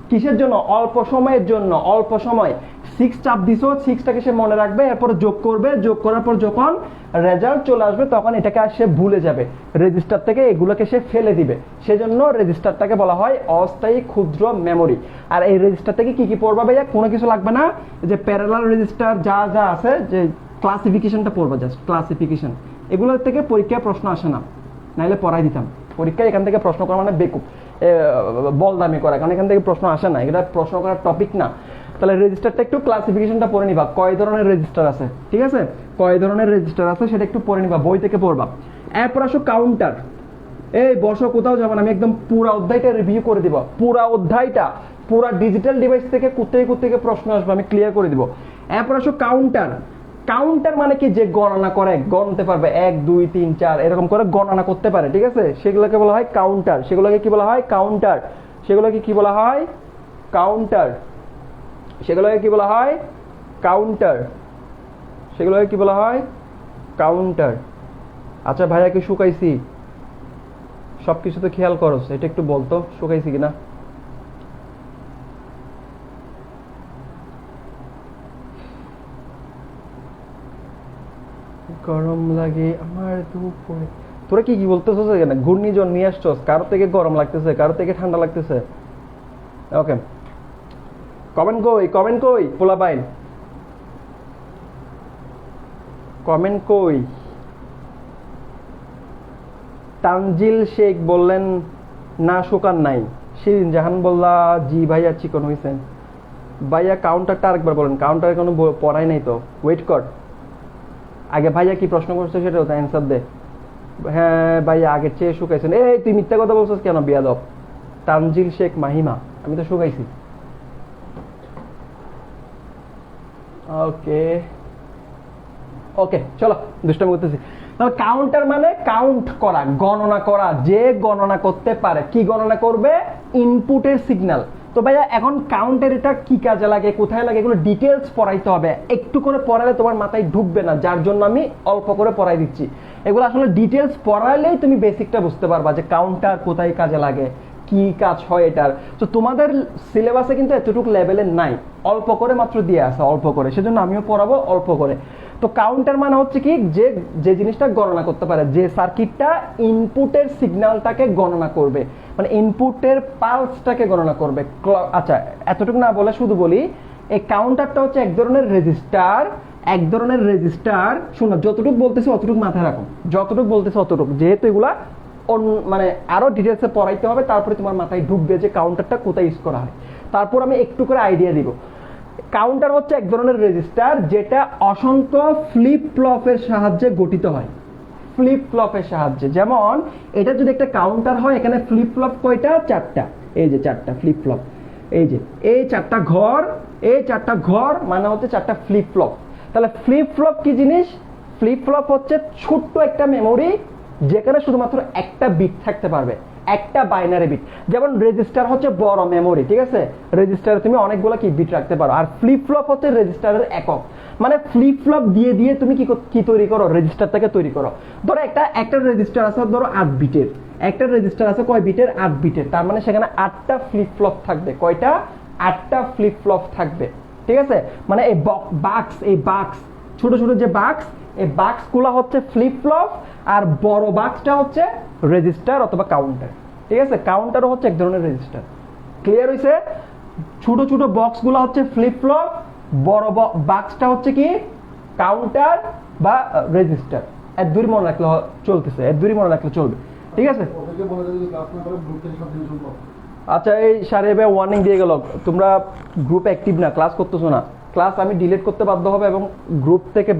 Speaker 1: কিসের জন্য? অল্প সময়ের জন্য, অল্প সময়। 6 চাপ দিছো, 6টাকে সে মনে রাখবে, এরপর যোগ করবে, যোগ করার পর যখন রেজাল্ট চলে আসবে তখন এটাকে আর সে ভুলে যাবে, রেজিস্টার থেকে এগুলোকে সে ফেলে দিবে। সেজন্য রেজিস্টারটাকে বলা হয় অস্থায়ী ক্ষুদ্র মেমোরি। আর এই রেজিস্টার থেকে কি কি পড়বা ভাইয়া? কোনো কিছু লাগবে না, যে প্যারালাল রেজিস্টার যা যা আছে, যে ক্লাসিফিকেশনটা পড়বা, জাস্ট ক্লাসিফিকেশন। এগুলোর থেকে পরীক্ষায় প্রশ্ন আসে না, নাইলে পড়াই দিতাম। পরীক্ষায় এখান থেকে প্রশ্ন করা মানে বেকুব, বলদামি করা, কারণ এখান থেকে প্রশ্ন আসে না, এটা প্রশ্ন করার টপিক না। তাহলে রেজিস্টারটা একটু ক্লাসিফিকেশনটা পড়ে নিবা, কয় ধরনের রেজিস্টার আছে, ঠিক আছে? কয় ধরনের রেজিস্টার আছে সেটা একটু পড়ে নিবা, বই থেকে পড়বা। এরপর আসো কাউন্টার। এই বসো, কোথাও যাবো না, আমি একদম পুরো অধ্যায়টা রিভিউ করে দিব, পুরো অধ্যায়টা, পুরো ডিজিটাল ডিভাইস থেকে কোথেকে প্রশ্ন আসবে আমি ক্লিয়ার করে দিব। এরপর আসো কাউন্টার। কাউন্টার মানে কি, যে গণনা করে, গণতে পারবে 1 2 3 4 এরকম করে গণনা করতে পারে, ঠিক আছে, সেগুলোকে বলা হয় কাউন্টার। সেগুলোকে কি বলা হয়? কাউন্টার। সেগুলোকে কি বলা হয়? কাউন্টার। সেগুলোকে কি বলা হয়? কাউন্টার। সেগুলোকে কি বলা হয়? কাউন্টার। আচ্ছা ভাইয়া কি শুকাইছি? সবকিছু তো খেয়াল করো, এটা একটু বলতো শুকাইছি কিনা। গরম লাগে আমার দুপুরে। তোরা কি কি বলতেছস এখানে? ঘূর্ণিঝড় নিয়ে আসছস, কারো থেকে গরম লাগতেছে, কারো থেকে ঠান্ডা লাগতেছে। ওকে, কমেন্ট কই, কমেন্ট কই পোলা বাইন, কমেন্ট কই? তানজিল শেখ বললেন না শুকান নাই। শিরিন জাহান বললা জি ভাইয়া চিকন হয়েছেন। ভাইয়া কাউন্টারটা আরেকবার বলেন, কাউন্টারে কোনো পড়াই নাই তো, ওয়েট কর। আগে ভাইয়া কি প্রশ্ন করছে সেটা তো অ্যান্সার দে। হ্যাঁ ভাইয়া আগের চেয়ে শুকাইছেন। এই তুই মিথ্যা কথা বলছিস কেন বিয়াদব? তানজিল শেখ মাহিমা, আমি তো শুকাইছি। ওকে ওকে, চলো দুষ্টামি করতেছি। তাহলে কাউন্টার মানে কাউন্ট করা, গণনা করা, যে গণনা করতে পারে। কি গণনা করবে? ইনপুটের সিগন্যাল। তো ভাইয়া এখন কাউন্টের এটা কি কাজে লাগে, কোথায় লাগে, এগুলো ডিটেলস পড়াইতে হবে। একটু করে পড়ালে তোমার মাথায় ঢুকবে না, যার জন্য আমি অল্প করে পড়াই দিচ্ছি। এগুলো আসলে ডিটেলস পড়াইলেই তুমি বেসিকটা বুঝতে পারবা যে কাউন্টার কোথায় কাজে লাগে, কি কাজ হয় এটার। তো তোমাদের সিলেবাসে কিন্তু এতটুকু লেভেলের নাই, অল্প করে মাত্র দিয়ে আছে, অল্প করে, সেজন্য আমিও পড়াবো অল্প করে। তো কাউন্টার মানে হচ্ছে কি, যে যে জিনিসটা গণনা করতে পারে, যে সার্কিটটা ইনপুটের সিগন্যালটাকে গণনা করবে, মানে ইনপুটের পালসটাকে গণনা করবে। আচ্ছা এতটুকু না বলে শুধু বলি, এই কাউন্টারটা হচ্ছে এক ধরনের রেজিস্টার। এক ধরনের রেজিস্টার, শোনো যতটুকু বলতেছি অতটুকু মাথায় রাখো, যতটুকু বলতেছি অতটুকু, যেহেতু এগুলা মানে আরো ডিটেলসে পড়াইতে হবে, তারপরে তোমার মাথায় ঢুকবে যে কাউন্টারটা কোথায় ইউজ করা হয়। তারপর আমি একটু করে আইডিয়া দিব। কাউন্টার হচ্ছে এক ধরনের রেজিস্টার যেটা অসংখ্য ফ্লিপ ফ্লপের সাহায্যে গঠিত হয়। ফ্লিপ ফ্লপের সাহায্যে, যেমন এটা যদি একটা কাউন্টার হয়, এখানে ফ্লিপ ফ্লপ কয়টা? 4টা। এই যে 4টা ফ্লিপ ফ্লপ, এই যে এই 4টা ঘর, এই 4টা ঘর মানে হচ্ছে 4টা ফ্লিপ ফ্লপ। তাহলে ফ্লিপ ফ্লপ কি জিনিস? ফ্লিপ ফ্লপ হচ্ছে ছোট্ট একটা মেমোরি যেখানে শুধুমাত্র একটা বিট থাকতে পারবে, একটা বাইনারি বিট। যেমন রেজিস্টার হচ্ছে বড় মেমোরি, ঠিক আছে, রেজিস্টারে তুমি অনেকগুলো কি বিট রাখতে পারো। আর ফ্লিপ ফ্লপ হচ্ছে রেজিস্টারের একক, মানে ফ্লিপ ফ্লপ দিয়ে দিয়ে তুমি কি তৈরি করো? রেজিস্টারটাকে তৈরি করো। ধরো একটা রেজিস্টার আছে ধরো 8 বিটের, একটা রেজিস্টার আছে কয় বিটের? 8 বিটের। তার মানে সেখানে 8টা ফ্লিপ ফ্লপ থাকবে। কয়টা? 8টা ফ্লিপ ফ্লপ থাকবে, ঠিক আছে। মানে এই বাক্স, এই বাক্স, ছোট ছোট যে বাক্স, এই বাক্সগুলো হচ্ছে ফ্লিপ ফ্লপ, আর বড় বাক্সটা হচ্ছে রেজিস্টার অথবা কাউন্টার, ঠিক আছে। কাউন্টারও হচ্ছে এক ধরনের রেজিস্টার। ক্লিয়ার হইছে? ছোট ছোট বক্সগুলো হচ্ছে ফ্লিপ ফ্লপ, বড় বাক্সটা হচ্ছে কি? কাউন্টার বা রেজিস্টার। এর দুই মনে রাখলে চলতেছে, এর দুই মনে রাখলে চলবে, ঠিক আছে। আচ্ছা এই সাহেবে ওয়ার্নিং দিয়ে গেল, তোমরা গ্রুপ অ্যাক্টিভ না, ক্লাস করতেছো না। ক্লাস আমি ডিলিট করতে বাধ্য হবে এবং গ্রুপ থেকে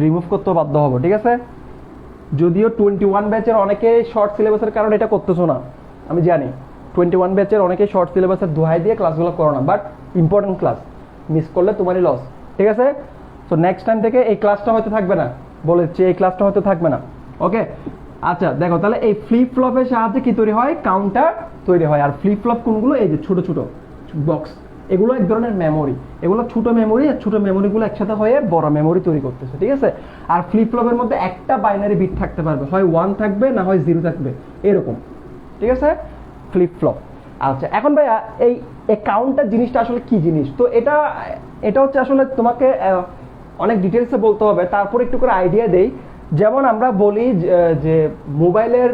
Speaker 1: রিমুভ করতে বাধ্য হবো, ঠিক আছে। যদিও 21 ব্যাচের অনেকে শর্ট সিলেবাসের কারণে এটা করতেছো না, আমি জানি 21 ব্যাচের অনেকে শর্ট সিলেবাসের দোহাই দিয়ে ক্লাসগুলো করো না, বাট ইম্পর্টেন্ট ক্লাস, মিস করলে তোমারই লস, ঠিক আছে। সো নেক্সট টাইম থেকে এই ক্লাসটা হয়তো থাকবে না, বলেছি এই ক্লাসটা হয়তো থাকবে না, ওকে। আচ্ছা দেখো, তাহলে এই ফ্লিপ ফ্লপের সাহায্যে কি তৈরি হয়? কাউন্টার তৈরি হয়। আর ফ্লিপ ফ্লপ কোনগুলো? এই যে ছোট ছোট বক্স, এগুলো এক ধরনের মেমোরি। এগুলো ছোট মেমোরি, আর ছোট মেমোরিগুলো একসাথে হয়ে বড় মেমোরি তৈরি করতেছে, ঠিক আছে। আর ফ্লিপ ফ্লপের মধ্যে একটা বাইনারি বিট থাকতে পারবে, হয় 1 থাকবে না হয় 0 থাকবে, এরকম, ঠিক আছে, ফ্লিপ ফ্লপ। আচ্ছা এখন ভাইয়া এই কাউন্টার জিনিসটা আসলে কি জিনিস? তো এটা হচ্ছে আসলে তোমাকে অনেক ডিটেলসে বলতে হবে, তারপর একটু করে আইডিয়া দেই। যেমন আমরা বলি যে মোবাইলের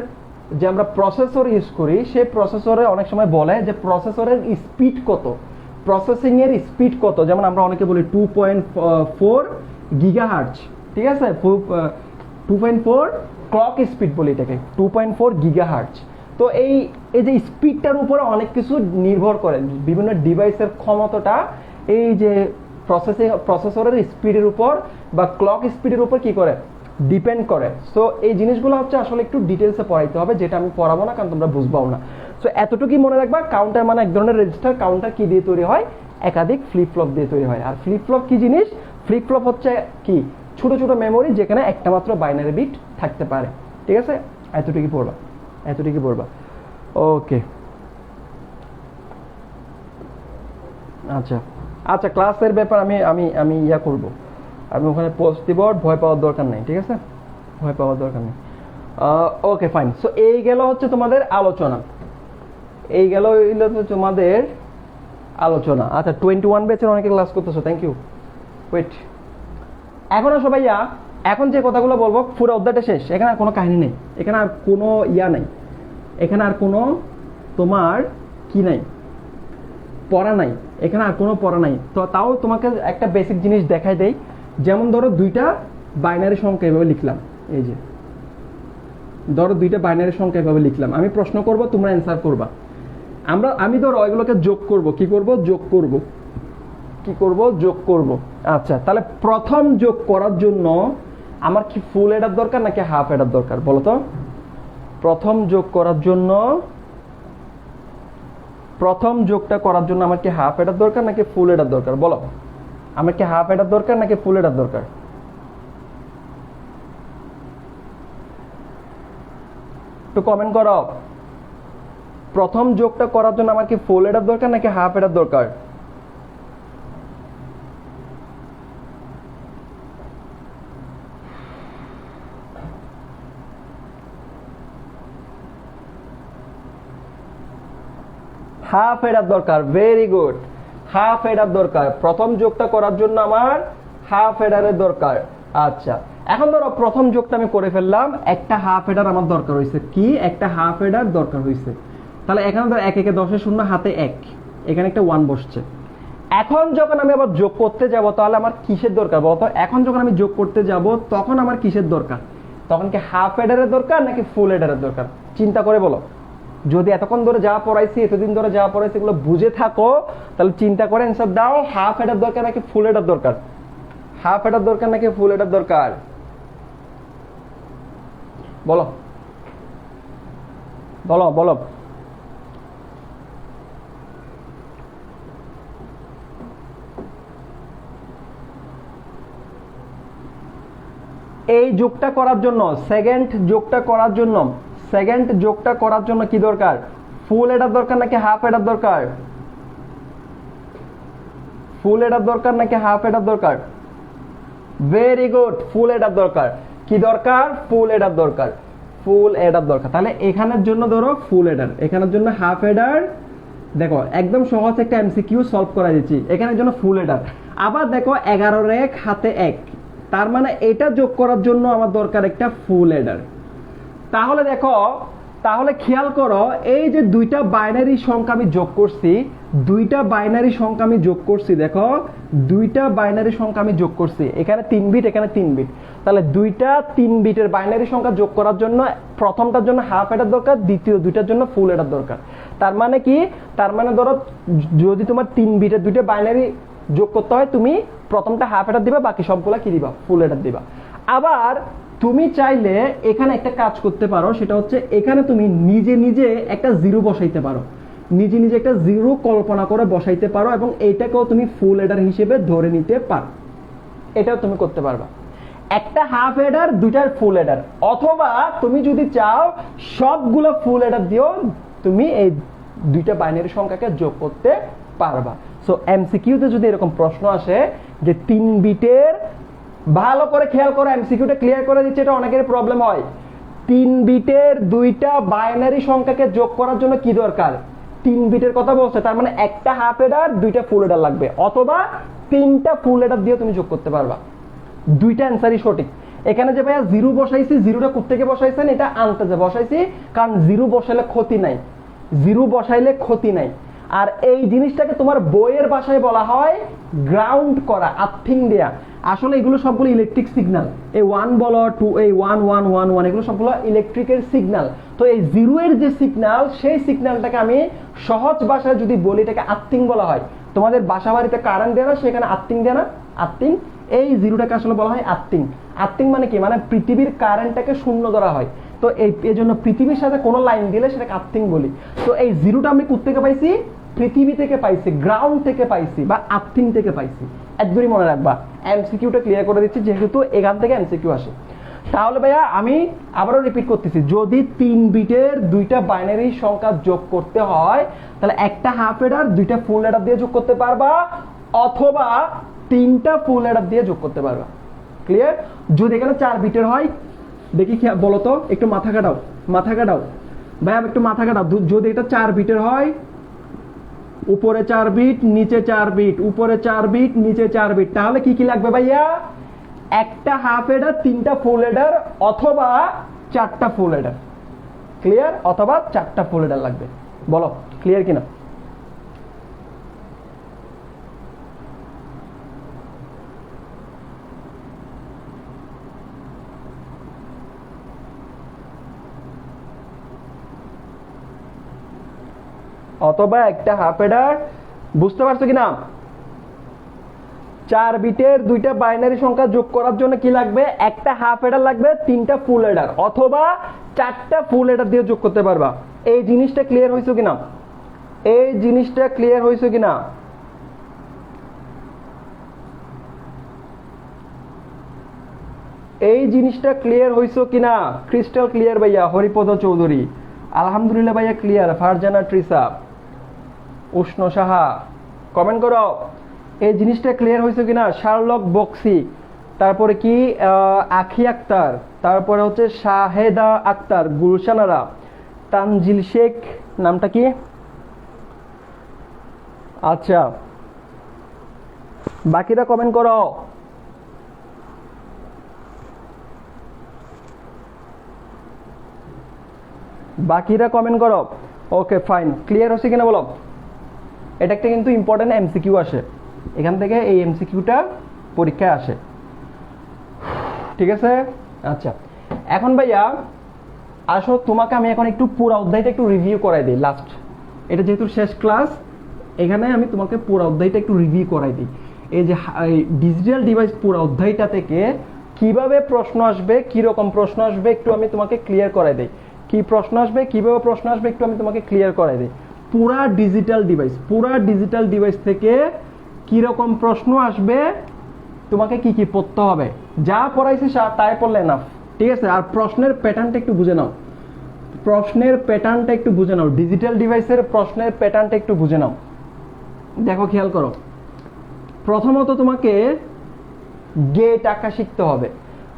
Speaker 1: যে আমরা প্রসেসর ইউজ করি, সেই প্রসেসরে অনেক সময় বলে যে প্রসেসরের স্পিড কত, প্রসেসিং এর স্পিড কত। যেমন আমরা অনেকে বলি 2.4 গিগাহার্টজ, ঠিক আছে, 2.4 ক্লক স্পিড বলি এটাকে, 2.4 গিগাহার্টজ। তো এই যে স্পিডটার উপরে অনেক কিছু নির্ভর করে, বিভিন্ন ডিভাইসের ক্ষমতাটা এই যে প্রসেসরের স্পিডের উপর বা ক্লক স্পিডের উপর কি করে ডিপেন্ড করে। সো এই জিনিসগুলো হচ্ছে আসলে একটু ডিটেলসে পড়াইতে হবে, যেটা আমি পড়াবো না কারণ তোমরা বুঝবাও না। সো এতটুকুই মনে রাখবা, কাউন্টার মানে এক ধরনের রেজিস্টার। কাউন্টার কি দিয়ে তৈরি হয়? একাধিক ফ্লিপ ফ্লপ দিয়ে তৈরি হয়। আর ফ্লিপ ফ্লপ কি জিনিস? ফ্লিপ ফ্লপ হচ্ছে কি ছোট ছোট মেমোরি যেখানে একটা মাত্র বাইনারি বিট থাকতে পারে। ঠিক আছে, এতটুকুই পড়বা, এতটুকুই পড়বা। ওকে, আচ্ছা আচ্ছা, ক্লাসের ব্যাপার আমি আমি আমি ইয়া করব, আমি ওখানে পোস্ট দিব, ভয় পাওয়ার দরকার নেই। ঠিক আছে, ভয় পাওয়ার দরকার নেই। Okay fine. সো এই গেল হচ্ছে তোমাদের আলোচনা, এই গেল তোমাদের আলোচনা। আচ্ছা 21 ব্যাচের অনেকে ক্লাস করতেছো, থ্যাংক ইউ। ওয়েট, এখন আসো ভাইয়া, এখন যে কথাগুলো বলবো পুরো অধ্যায়টা শেষ, এখানে আর কোনো কাহিনী নেই, এখানে আর কোনো ইয়া নাই, এখানে আর কোনো তোমার কি নাই, পড়া নাই, এখানে আর কোনো পড়া নাই। তো তাও তোমাকে একটা বেসিক জিনিস দেখাই দেই। যেমন ধরো দুইটা বাইনারি সংখ্যা এভাবে লিখলাম, এই যে ধরো দুইটা বাইনারি সংখ্যা এভাবে লিখলাম, আমি প্রশ্ন করব, তোমরা অ্যান্সার করবা। আমি ধরো এগুলোকে যোগ করব, কি করব? যোগ করব, কি করব? যোগ করব। আচ্ছা, তাহলে প্রথম যোগ করার জন্য আমার কি ফুল এডার দরকার নাকি হাফ এডার দরকার বলো তো? প্রথম যোগ করার জন্য, প্রথম যোগটা করার জন্য আমার কি হাফ এডার দরকার নাকি ফুল এডার দরকার বলো? আমার কি হাফ এডার দরকার নাকি ফুল এডার দরকার? একটু কমেন্ট করো। প্রথম যোগটা করার জন্য আমার কি ফুল এডার দরকার নাকি হাফ এডার দরকার? হাফ এডার দরকার, ভেরি গুড, হাফ এডার দরকার। প্রথম যোগটা করার জন্য আমার হাফ এডারের দরকার। আচ্ছা, এখন ধরো প্রথম যোগটা আমি করে ফেললাম, একটা হাফ এডার আমার দরকার হয়েছে, কি একটা হাফ এডার দরকার হয়েছে। তাহলে এখানে ধর 1 1 10 শূন্য হাতে 1, এখানে একটা 1 বসছে। এখন যখন আমি আবার যোগ করতে যাব তাহলে আমার কিসের দরকার বলতো? এখন যখন আমি যোগ করতে যাব তখন আমার কিসের দরকার? তখন কি হাফ এডারের দরকার নাকি ফুল এডারের দরকার? চিন্তা করে বলো। যদি এতক্ষণ ধরে যা পড়াইছি, এতদিন ধরে যা পড়াইছি এগুলো বুঝে থাকো, তাহলে চিন্তা করে অ্যান্সার দাও, হাফ এডার দরকার নাকি ফুল এডার দরকার? হাফ এডার দরকার নাকি ফুল এডার দরকার বলো, বলো বলো। এই যোগটা করার জন্য, সেকেন্ড যোগটা করার জন্য, সেকেন্ড যোগটা করার জন্য কি দরকার? ফুল এডার দরকার নাকি হাফ এডার দরকার? ফুল এডার দরকার নাকি হাফ এডার দরকার? ভেরি গুড, ফুল এডার দরকার। কি দরকার? ফুল এডার দরকার, ফুল এডার দরকার। তাহলে এখানের জন্য ধরো ফুল এডার, এখানের জন্য হাফ এডার। দেখো একদম সহজ একটা এমসিকিউ সলভ করা দিচ্ছি, এখানের জন্য ফুল এডার। আবার দেখো 11 রেখ হাতে 1, তার মানে এটা যোগ করার জন্য আমার দরকার একটা ফুল এডার। তাহলে দেখো, তাহলে খেয়াল করো, এই যে দুইটা বাইনারি সংখ্যা আমি যোগ করছি, দুইটা বাইনারি সংখ্যা আমি যোগ করছি, দেখো দুইটা বাইনারি সংখ্যা আমি যোগ করছি, এখানে 3 বিট এখানে 3 বিট। তাহলে দুইটা 3 বিটের বাইনারি সংখ্যা যোগ করার জন্য প্রথমটার জন্য হাফ এডার দরকার, দ্বিতীয় দুইটার জন্য ফুল এডার দরকার। তার মানে কি? তার মানে ধরো যদি তোমার 3 বিটের দুইটা বাইনারি যোগ করতে হয়, তুমি প্রথমটা হাফ এডার দিবা, বাকি সবগুলা কি দিবা? ফুল এডার দিবা। আবার তুমি চাইলে এখানে একটা কাজ করতে পারো, সেটা হচ্ছে এখানে তুমি নিজে নিজে একটা জিরো বসাইতে পারো, নিজে নিজে একটা জিরো কল্পনা করে বসাইতে পারো, এবং এইটাকেও তুমি ফুল এডার হিসেবে ধরে নিতে পারো, এটাও তুমি করতে পারবা। একটা হাফ এডার, দুইটার ফুল এডার, অথবা তুমি যদি চাও সবগুলো ফুল এডার দিও, তুমি এই দুইটা বাইনারি সংখ্যাকে যোগ করতে পারবা। সো এমসিকিউতে যদি এরকম প্রশ্ন আসে যে 3 বিটের, ভালো করে খেয়াল করে এমসিকিউটা ক্লিয়ার করে দিচ্ছে, এটা অনেকের প্রবলেম হয়। 3 বিটের দুইটা বাইনারি সংখ্যাকে যোগ করার জন্য কি দরকার? 3 বিটের কথা বলছে, তার মানে একটা হাফ এডার, দুইটা ফুল এডার লাগবে, অথবা 3টা ফুল এডার দিয়ে তুমি যোগ করতে পারবা। দুইটা অ্যান্সারই সঠিক। এখানে যে ভাইয়া জিরো বসাইছি, জিরোটা কোত্থেকে বসাইছেন? এটা আনতে বসাইছি, কারণ জিরো বসাইলে ক্ষতি নাই, জিরো বসাইলে ক্ষতি নাই। আর এই জিনিসটাকে তোমার বইয়ের ভাষায় বলা হয় গ্রাউন্ড করা, আর্থিং দেয়া। আসলে এগুলো সবগুলো ইলেকট্রিক সিগন্যাল, এই 1 বলো 2, এই 1 1 1 1, এগুলো সবগুলো ইলেকট্রিকের সিগন্যাল। তো এই জিরো এর যে সিগন্যাল, সেই সিগন্যালটাকে আমি সহজ ভাষায় যদি বলি, এটাকে আর্থিং বলা হয়। তোমাদের বাসা বাড়িতে কারেন্ট দেয় না, সেখানে আর্থিং দেয় না, আর্থিং। এই জিরোটাকে আসলে বলা হয় আর্থিং। আর্থিং মানে কি, মানে পৃথিবীর কারেন্টটাকে শূন্য ধরা হয়। তো এই জন্য পৃথিবীর সাথে কোনো লাইন দিলে সেটাকে আর্থিং বলি। তো এই জিরোটা আমি কোত্থেকে পাইছি, পৃথিবী থেকে পাইছি, গ্রাউন্ড থেকে পাইছি বা আর্থিং থেকে পাইছি। একদমই মনে রাখবা। এমসিকিউটা ক্লিয়ার করে দিচ্ছি যেহেতু এখান থেকে এমসিকিউ আসে। তাহলে ভাইয়া আমি আবারও রিপিট করতেছি, যদি 3 বিটের 2টা বাইনারি সংখ্যা যোগ করতে হয় তাহলে একটা হাফ এডার 2টা ফুল এডার দিয়ে যোগ করতে পারবা, অথবা 3টা ফুল এডার দিয়ে যোগ করতে পারবা। ক্লিয়ার? যদি এখানে 4 বিটের হয়, দেখি বলো তো, একটু মাথা কাটাও, মাথা কাটাও ভাইয়া, একটু মাথা কাটাও। যদি এটা 4 বিটের হয়, উপরে 4 বিট নিচে 4 বিট, উপরে 4 বিট নিচে 4 বিট, তাহলে কি কি লাগবে ভাইয়া? একটা হাফ এডার, 3টা ফুল এডার, অথবা 4টা ফুল এডার। ক্লিয়ার? অথবা 4টা ফুল এডার লাগবে। বলো ক্লিয়ার কিনা? অথবা একটা হাফ এডার, বুঝতে পারছো কিনা? 4 বিটের 2টা বাইনারি সংখ্যা যোগ করার জন্য কি লাগবে? একটা হাফ এডার লাগবে, 3টা ফুল এডার, অথবা 4টা ফুল এডার দিয়ে যোগ করতে পারবা। এই জিনিসটা ক্লিয়ার হইছো কিনা? এই জিনিসটা ক্লিয়ার হইছো কিনা? এই জিনিসটা ক্লিয়ার হইছো কিনা? ক্রিস্টাল ক্লিয়ার ভাইয়া। হরিপদ চৌধুরী আলহামদুলিল্লাহ ভাইয়া ক্লিয়ার। ফারজানা ট্রিসা, উষ্ণ সাহা কমেন্ট করো, এই জিনিসটা ক্লিয়ার হয়েছে কিনা? শার্লক বক্সি, তারপরে কি আখি আক্তার, তারপরে হচ্ছে শাহেদা আক্তার, গুলশানারা, তানজিল শেখ, নামটা কি? আচ্ছা, বাকিরা কমেন্ট করো। বাকিরা কমেন্ট করো। ওকে ফাইন, ক্লিয়ার হচ্ছে কিনা বলো। এটা একটা কিন্তু ইম্পর্টেন্ট এমসিকিউ আসে, এখান থেকে এই এমসিকিউটা পরীক্ষায় আসে। ঠিক আছে? আচ্ছা, এখন ভাইয়া আসো, তোমাকে আমি এখন একটু পুরো অধ্যায়টা একটু রিভিউ করাই দিই। লাস্ট, এটা যেহেতু শেষ ক্লাস, এখানে আমি তোমাকে পুরো অধ্যায়টা একটু রিভিউ করাই দিই। এই যে ডিজিটাল ডিভাইস পুরো অধ্যায়টা থেকে কিভাবে প্রশ্ন আসবে, কি রকম প্রশ্ন আসবে, একটু আমি তোমাকে ক্লিয়ার করাই দিই। কি প্রশ্ন আসবে, কিভাবে প্রশ্ন আসবে, একটু আমি তোমাকে ক্লিয়ার করাই দিই। পুরা ডিজিটাল ডিভাইস থেকে কি রকম প্রশ্ন আসবে, তোমাকে কি কি পড়তে হবে, যা পড়াইছি তাই পড়লে না। ঠিক আছে? আর প্রশ্নের প্যাটার্নটা একটু বুঝে নাও, প্রশ্নের প্যাটার্নটা একটু বুঝে নাও, ডিজিটাল ডিভাইসের প্রশ্নের প্যাটার্নটা একটু বুঝে নাও। দেখো, খেয়াল করো, প্রথমত তোমাকে গেট আঁকা শিখতে হবে,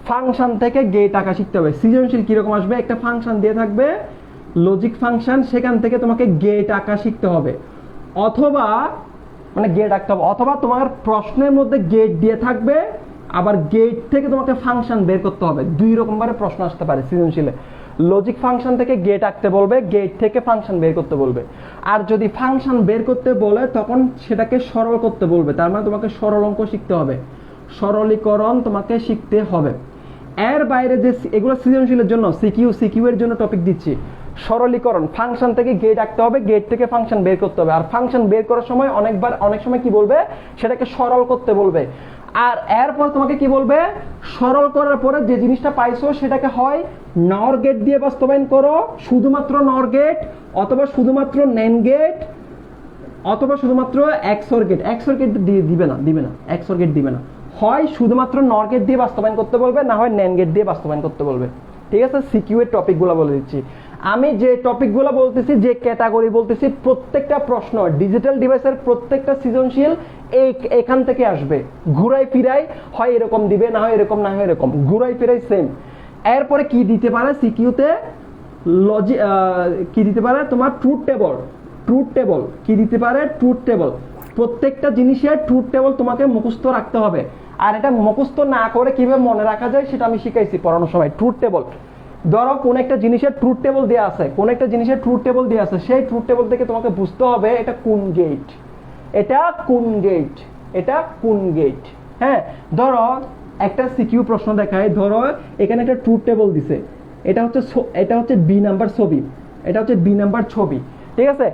Speaker 1: ফাংশন থেকে গেট আঁকা শিখতে হবে। সৃজনশীল কিরকম আসবে? একটা ফাংশন দিয়ে থাকবে, লজিক ফাংশন, সেখান থেকে তোমাকে গেট আঁকা শিখতে হবে, অথবা মানে গেট আঁকতে হবে, অথবা তোমার প্রশ্নের মধ্যে গেট দিয়ে থাকবে, আবার গেট থেকে তোমাকে ফাংশন বের করতে হবে। 2 রকম ভাবে প্রশ্ন আসতে পারে সৃজনশীলে। লজিক ফাংশন থেকে গেট আঁকতে বলবে, গেট থেকে ফাংশন বের করতে বলবে। আর যদি ফাংশন বের করতে বলে তখন সেটাকে সরল করতে বলবে, তার মানে তোমাকে সরল অঙ্ক শিখতে হবে, সরলীকরণ তোমাকে শিখতে হবে। এর বাইরে যে এগুলো সৃজনশীলের জন্য, সিকিউ এর জন্য টপিক দিচ্ছি। সরলীকরণ, ফাংশন থেকে গেট আঁকতে হবে, গেট থেকে ফাংশন বের করতে হবে। আর ফাংশন বের করার সময় অনেক সময় কি বলবে, সেটাকে সরল করতে বলবে। আর এরপর তোমাকে কি বলবে, সরল করার পরে যে জিনিসটা পাইছো সেটাকে হয় নর গেট দিয়ে বাস্তবায়ন করো, শুধুমাত্র নর গেট, অথবা শুধুমাত্র নেন গেট, অথবা শুধুমাত্র এক্সর গেট। এক্সর গেট দিবে না, এক্সর গেট দিবে না। হয় শুধুমাত্র নর গেট দিয়ে বাস্তবায়ন করতে বলবে, না হয় নেন গেট দিয়ে বাস্তবায়ন করতে বলবে। ঠিক আছে? সিকিউ এর টপিকগুলো বলে দিচ্ছি আমি, যে টপিকগুলো বলতেছি, যে ক্যাটাগরি বলতেছি, প্রত্যেকটা প্রশ্ন ডিজিটাল ডিভাইসের প্রত্যেকটা সৃজনশীল এখান থেকে আসবে। ঘুরাই ফিরাই হয় এরকম দিবে, না হয় এরকম, না হয় এরকম, ঘুরাই ফিরাই সেম। এরপরে কি দিতে পারে সিকিউতে? কি দিতে পারে তোমার? ট্রুথ টেবল কি দিতে পারে? Truth table. প্রত্যেকটা জিনিসের ট্রুথ টেবল তোমাকে মুখস্থ রাখতে হবে। আর এটা মুখস্থ না করে কিভাবে মনে রাখা যায় সেটা আমি শিখাইছি পড়ানোর সময়। ট্রুথ টেবল, ধরো কোন একটা জিনিসের ট্রুথ টেবল দেওয়া আছে, সেই ট্রুথ টেবল থেকে তোমাকে বুঝতে হবে এটা কোন গেট, এটা কোন গেট। হ্যাঁ, ধরো একটা সিকিউ প্রশ্ন দেখায়, ধরো এখানে একটা ট্রুথ টেবল দিছে, এটা হচ্ছে বি নাম্বার ছবি, ঠিক আছে?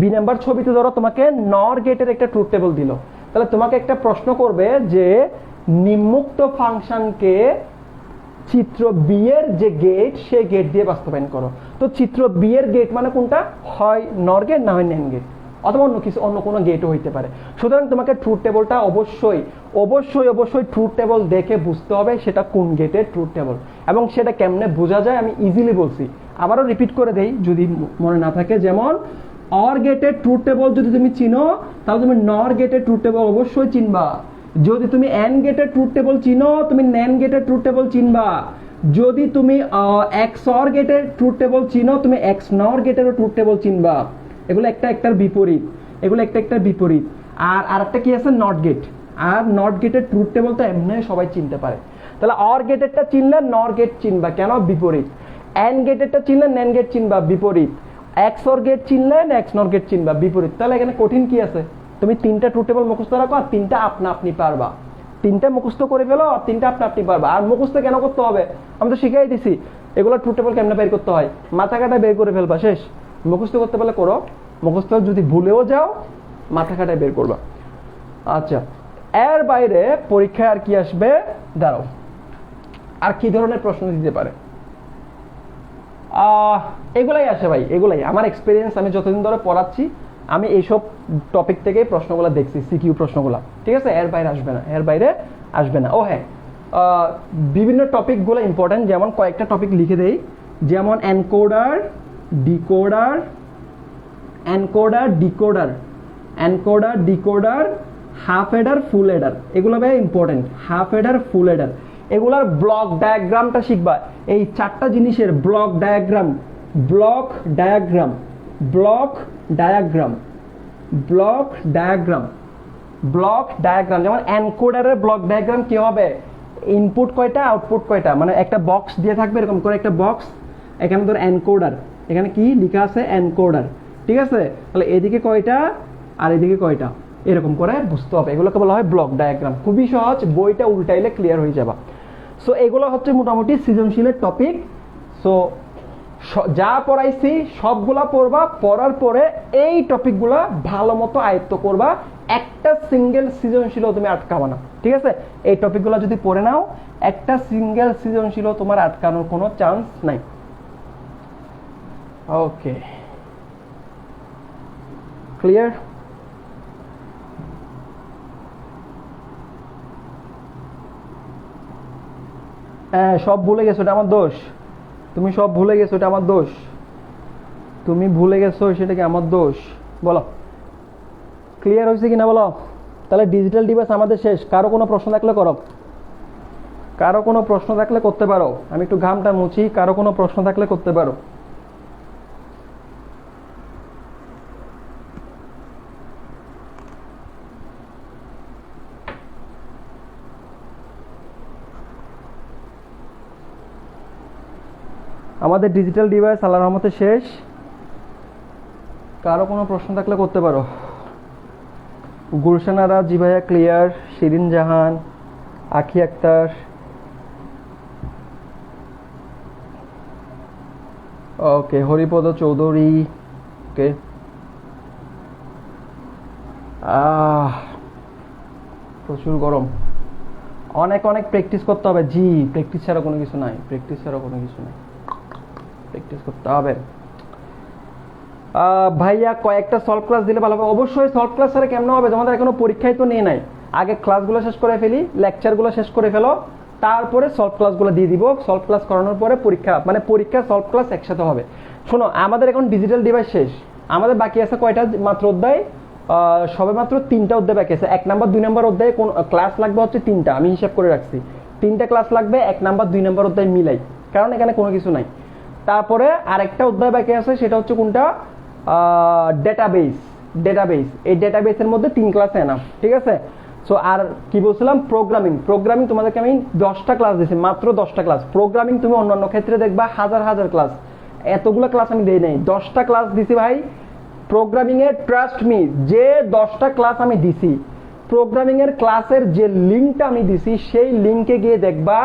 Speaker 1: বি নাম্বার ছবিতে ধরো তোমাকে নর গেটের একটা ট্রুথ টেবল দিল, তাহলে তোমাকে একটা প্রশ্ন করবে যে নিম্নোক্ত ফাংশনকে চিত্র বি এর যে গেট সেই গেট দিয়ে বাস্তবায়ন করো। তো চিত্র বি এর গেট মানে কোনটা, হয় নর গেট না হয় ন্যান্ড গেট, অথবা অন্য কোনো গেটও হইতে পারে। সুতরাং তোমাকে ট্রুথ টেবলটা অবশ্যই অবশ্যই অবশ্যই ট্রুথ টেবল দেখে বুঝতে হবে সেটা কোন গেটের ট্রুথ টেবল, এবং সেটা কেমনে বোঝা যায় আমি ইজিলি বলছি, আবারও রিপিট করে দেই যদি মনে না থাকে। যেমন অর গেটের ট্রুথ টেবল যদি তুমি চিনো তাহলে তুমি নর গেটের ট্রুথ টেবল অবশ্যই চিনবা। যদি তুমি এন্ড গেটের ট্রুথ টেবল চিনো তুমি ন্যান্ড গেটের ট্রুথ টেবল চিনবা। যদি তুমি এক্স অর গেটের ট্রুথ টেবল চিনো তুমি এক্স নর গেটেরও ট্রুথ টেবল চিনবা। এগুলো একটা একটার বিপরীত, এগুলো একটা একটার বিপরীত। আর আরেকটা কি আছে, নট গেট। আর নট গেটের ট্রুথ টেবল তো এমনি সবাই চিনতে পারে। তাহলে অর গেটেরটা চিনলে নর গেট চিনবা, কেন, বিপরীত। এন্ড গেটেরটা চিনলে ন্যান্ড গেট চিনবা, বিপরীত। এক্স অর গেট চিনলে এক্স নর গেট চিনবা, বিপরীত। তাহলে এখানে কঠিন কি আছে, তুমি তিনটা ট্রুথ টেবল মুখস্থ রাখো আর তিনটা আপনা আপনি পারবা। তিনটা মুখস্থ করে ফেলো আর তিনটা আপনা আপনি পারবা। আর মুখস্থ কেন করতে হবে, আমি তো শিখাই দিছি এগুলো ট্রুথ টেবল কেমনে বের করতে হয়, মাথা কাটা বের করে ফেলবা, শেষ। মুখস্থ করতে পারলে করো, মুখস্থ যদি ভুলেও যাও মাথা কাটায় বের করবা। আচ্ছা, এর বাইরে পরীক্ষায় আর কি আসবে, দাঁড়াও, আর কি ধরনের প্রশ্ন দিতে পারে, এগুলাই আসে ভাই, এগুলাই আমার এক্সপিরিয়েন্স। আমি যতদিন ধরে পড়াচ্ছি আমি এইসব টপিক থেকে প্রশ্নগুলো দেখছি, সিকিউ প্রশ্নগুলো, ঠিক আছে। এর বাইরে আসবে না, এর বাইরে আসবে না। ও হ্যাঁ, বিভিন্ন টপিকগুলো ইম্পর্টেন্ট, যেমন কয়েকটা টপিক লিখে দেই, যেমন encoder, decoder, encoder, decoder, encoder, decoder, half adder, full adder, এগুলো ভাই ইম্পর্টেন্ট। হাফ এডার, ফুল এডার, এগুলার ব্লক ডায়াগ্রামটা শিখবা। এই চারটা জিনিসের block diagram, block diagram, block diagram, block diagram, block diagram. যেমন এনকোডারের ব্লক ডায়াগ্রাম কি হবে, ইনপুট কয়টা আউটপুট কয়টা, মানে একটা বক্স দিয়ে থাকবে এরকম করে, একটা বক্স, এখানে ধর এনকোডার, এখানে কি লেখা আছে এনকোডার, ঠিক আছে। তাহলে এদিকে কয়টা আর এদিকে কয়টা, এরকম করে বুঝতে হবে। এগুলোকে বলা হয় ব্লক ডায়াগ্রাম। খুবই সহজ, বইটা উল্টাইলে ক্লিয়ার হয়ে যাবে। সো এগুলো হচ্ছে মোটামুটি সৃজনশীলের টপিক। সো যা পড়াইছি সবগুলা পড়বা, পড়ার পরে এই টপিকগুলা ভালো মতো আয়ত্ত করবা, একটা সিঙ্গেল সৃজনশীল তুমি আটকাবা না, ঠিক আছে। এই টপিকগুলো যদি পড়ে নাও একটা সিঙ্গেল সৃজনশীল তোমার আটকানোর কোনো চান্স নাই। ওকে, ক্লিয়ার? হ্যাঁ, সব ভুলে গেছো, এটা আমার দোষ। তুমি সব ভুলে গেছো, এটা আমার দোষ। তুমি ভুলে গেছো, সেটা কি আমার দোষ? বলো, ক্লিয়ার হয়েছে কিনা বলো। তাহলে ডিজিটাল ডিভাইস আমাদের শেষ। কারো কোনো প্রশ্ন থাকলে করো, কারো কোনো প্রশ্ন থাকলে করতে পারো। আমি একটু ঘামটা মুছি, কারো কোনো প্রশ্ন থাকলে করতে পারো। আমাদের ডিজিটাল ডিভাইস আল্লাহর রহমতে শেষ। কারো কোনো প্রশ্ন থাকলে করতে পারো। গুলশান আরা, জি ভাইয়া ক্লিয়ার। শিরিন জাহান, আখি আক্তার, ওকে। হরিপদ চৌধুরী, ওকে। প্রচুর গরম, অনেক অনেক প্র্যাকটিস করতে হবে। জি, প্র্যাকটিস ছাড়া কোনো কিছু নাই, প্র্যাকটিস ছাড়া কোনো কিছু নাই, প্র্যাকটিস করতে হবে। ভাইয়া কয়েকটা সলভ ক্লাস দিলে ভালো হবে। অবশ্যই সলভ ক্লাস ছাড়া কেমন হবে, তোমাদের এখনো পরীক্ষায় তো নিয়ে নাই। আগে ক্লাসগুলো শেষ করে ফেলি, লেকচারগুলো শেষ করে ফেলো, তারপরে সলভ ক্লাসগুলো দিয়ে দিব। সলভ ক্লাস করানোর পরে পরীক্ষা, মানে পরীক্ষা সলভ ক্লাস একসাথে হবে। শোনো, আমাদের এখন ডিজিটাল ডিভাইস শেষ, আমাদের বাকি আছে কয়টা মাত্র অধ্যায়, সবে মাত্র 3টা অধ্যায় বাকি আছে। 1 নাম্বার 2 নাম্বার অধ্যায়ে কোন ক্লাস লাগবে হচ্ছে 3টা, আমি হিসাব করে রাখছি। 3টা ক্লাস লাগবে 1 নাম্বার 2 নাম্বার অধ্যায় মিলাই, কারণ এখানে কোনো কিছু নাই। তারপরে আরেকটা অধ্যায় বাকি আছে, সেটা হচ্ছে কোনটা, ডেটাবেস। ডেটাবেস, এই ডেটাবেসের মধ্যে 3 ক্লাস এনাফ, ঠিক আছে। সো আর কি বলছিলাম, প্রোগ্রামিং। প্রোগ্রামিং তোমাদেরকে আমি 10টা ক্লাস দিয়েছি, মাত্র 10টা ক্লাস। প্রোগ্রামিং তুমি অন্যান্য ক্ষেত্রে দেখবা হাজার হাজার ক্লাস, এতগুলো ক্লাস আমি দেই নাই, 10টা ক্লাস দিছি ভাই। প্রোগ্রামিং এর ট্রাস্ট মি, যে 10টা ক্লাস আমি দিছি, প্রোগ্রামিং এর ক্লাসের যে লিঙ্কটা আমি দিছি, সেই লিঙ্কে গিয়ে দেখবা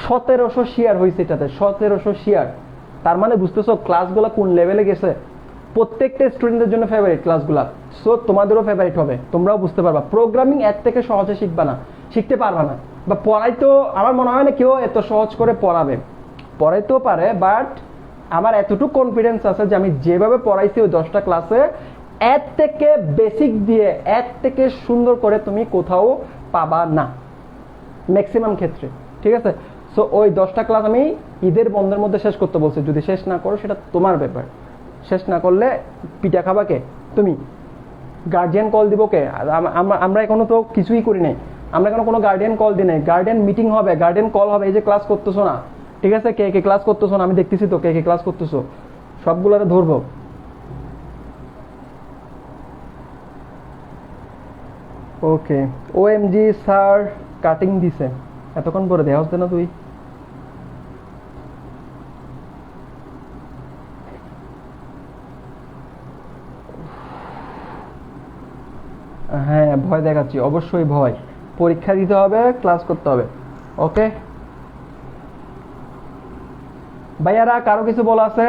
Speaker 1: 1700 শেয়ার হয়েছে এটাতে, 1700 শেয়ার। তার মানে বুঝতেছো ক্লাসগুলো কোন লেভেলে গেছে। প্রত্যেকটা স্টুডেন্টের জন্য ফেভারিট ক্লাসগুলা, সো তোমাদেরও ফেভারিট হবে, তোমরাও বুঝতে পারবা। প্রোগ্রামিং এর থেকে সহজে শিখবা না, শিখতে পারবা না। বা পড়াইতো আমার মনে হয় না কেউ এত সহজ করে পড়াবে, পড়াইতেও পারে, বাট আমার এতটুকু কনফিডেন্স আছে যে আমি যেভাবে পড়াইছি ওই 10টা ক্লাসে এর থেকে বেসিক দিয়ে এর থেকে সুন্দর করে তুমি কোথাও পাবা না ম্যাক্সিমাম ক্ষেত্রে, ঠিক আছে? সো ওই 10টা ক্লাস আমি ঈদের বন্ধের মধ্যে শেষ করতে বলছি, যদি শেষ না করো সেটা তোমার ব্যাপার, শেষ না করলে পিঠা খাবা কে? তুমি। গার্জিয়ান কল দিব কে? আমরা এখনো তো কিছুই করি নাই, আমরা এখনো কোনো গার্ডিয়ান কল দিই নাই। গার্ডিয়ান মিটিং হবে, গার্ডিয়ান কল হবে, এই যে ক্লাস করতেছো না, ঠিক আছে, কে কে ক্লাস করতেছো না আমি দেখতেছি তো, কে কে ক্লাস করতেছো সবগুলোরে ধরবো। ওকে, ওএমজি স্যার কাটিং দিছে এতক্ষণ পরে দেওয়া হচ্ছে না তুই? হ্যাঁ ভয় দেখাচ্ছি, অবশ্যই ভয়, পরীক্ষা দিতে হবে, ক্লাস করতে হবে। ওকে ভাইয়ারা, কারো কিছু বলা আছে?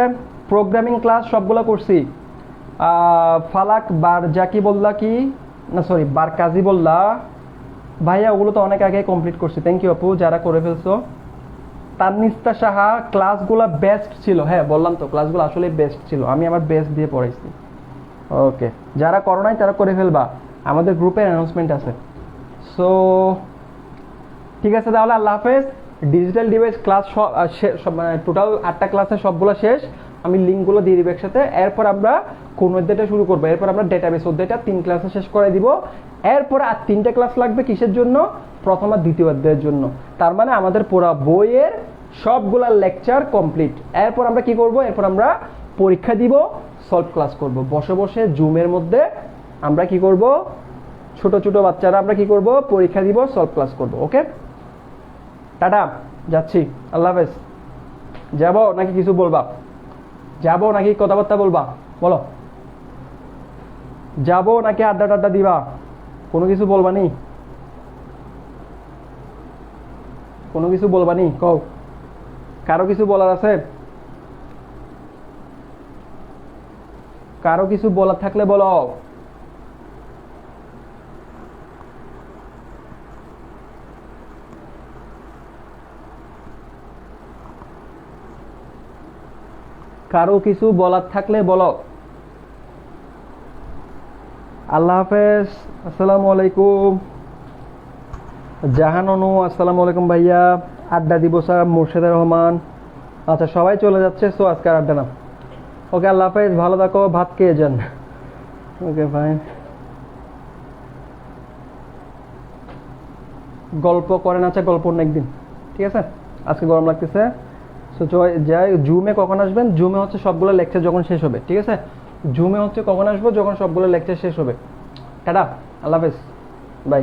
Speaker 1: প্রোগ্রামিং ক্লাস সবগুলো করছি। ফালাক বার জাকি বললা কি না, সরি বার কাজী বললা ভাইয়া, ওগুলো তো অনেক আগে কমপ্লিট করছি। থ্যাংক ইউ আপু যারা করে ফেলছো। তাননিস্তা সাহা, ক্লাসগুলো বেস্ট ছিল। হ্যাঁ বললাম তো, ক্লাসগুলো আসলে বেস্ট ছিল, আমি আমার বেস্ট দিয়ে পড়াইছি। ওকে, যারা করো নাই তারা করে ফেলবা, আমাদের গ্রুপে অ্যানাউন্সমেন্ট আছে। সো ঠিক আছে তাহলে, আল্লাহ হাফেজ। ডিজিটাল ডিভাইস ক্লাস মানে টোটাল 8টা ক্লাসের সবগুলো শেষ, আমি লিঙ্কগুলো দিয়ে দিব একসাথে। এরপর আমরা কোন অধ্যায়টা শুরু করবো, এরপর আমরা ডেটাবেস অধ্যায়টা 3 ক্লাসে শেষ করে দিব। এরপর আর 3টা ক্লাস লাগবে কিসের জন্য? প্রথম আর দ্বিতীয় অধ্যায়ের জন্য। তার মানে আমাদের পুরো বইয়ের সবগুলা লেকচার কমপ্লিট। এরপর আমরা কি করব? এরপর আমরা পরীক্ষা দিব, সলভ ক্লাস করব বসে বসে জুমের মধ্যে। আমরা কি করব? ছোট ছোট বাচ্চারা আমরা কি করব? পরীক্ষা দিব, সলভ ক্লাস করব। ওকে, টাটা, যাচ্ছি, আল্লাহ হাফেজ। যাবো নাকি কিছু বলবা? যাবো নাকি কথাবার্তা বলবা? বলো, যাবো নাকি আড্ডা টাড্ডা দিবা? কোনো কিছু বলবা নি? কোনো কিছু বলবা নি? কও, কারো কিছু বলার আছে? কারো কিছু বলার থাকলে বলো। কারো কিছু বলার থাকলে বলো। আল্লাহ হাফেজ, আসসালামু আলাইকুম। জাহান অনু, আসসালামু আলাইকুম ভাইয়া। আড্ডা দিব স্যার, মুর্শেদা রহমান। আচ্ছা সবাই চলে যাচ্ছে, সো আজকে আর আড্ডা না। ওকে, আল্লাহ হাফেজ, ভালো থাকো, ভাত খেয়ে যান। Okay fine. গল্প করেন, আচ্ছা গল্প অন্য একদিন, ঠিক আছে? আজকে গরম লাগতেছে। সো যাই, জুমে কখন আসবেন? জুমে হচ্ছে সবগুলো লেকচার যখন শেষ হবে, ঠিক আছে? জুমে হচ্ছে কখন আসবো? যখন সবগুলো লেকচার শেষ হবে। টাটা, আল্লাহ হাফেজ, বাই।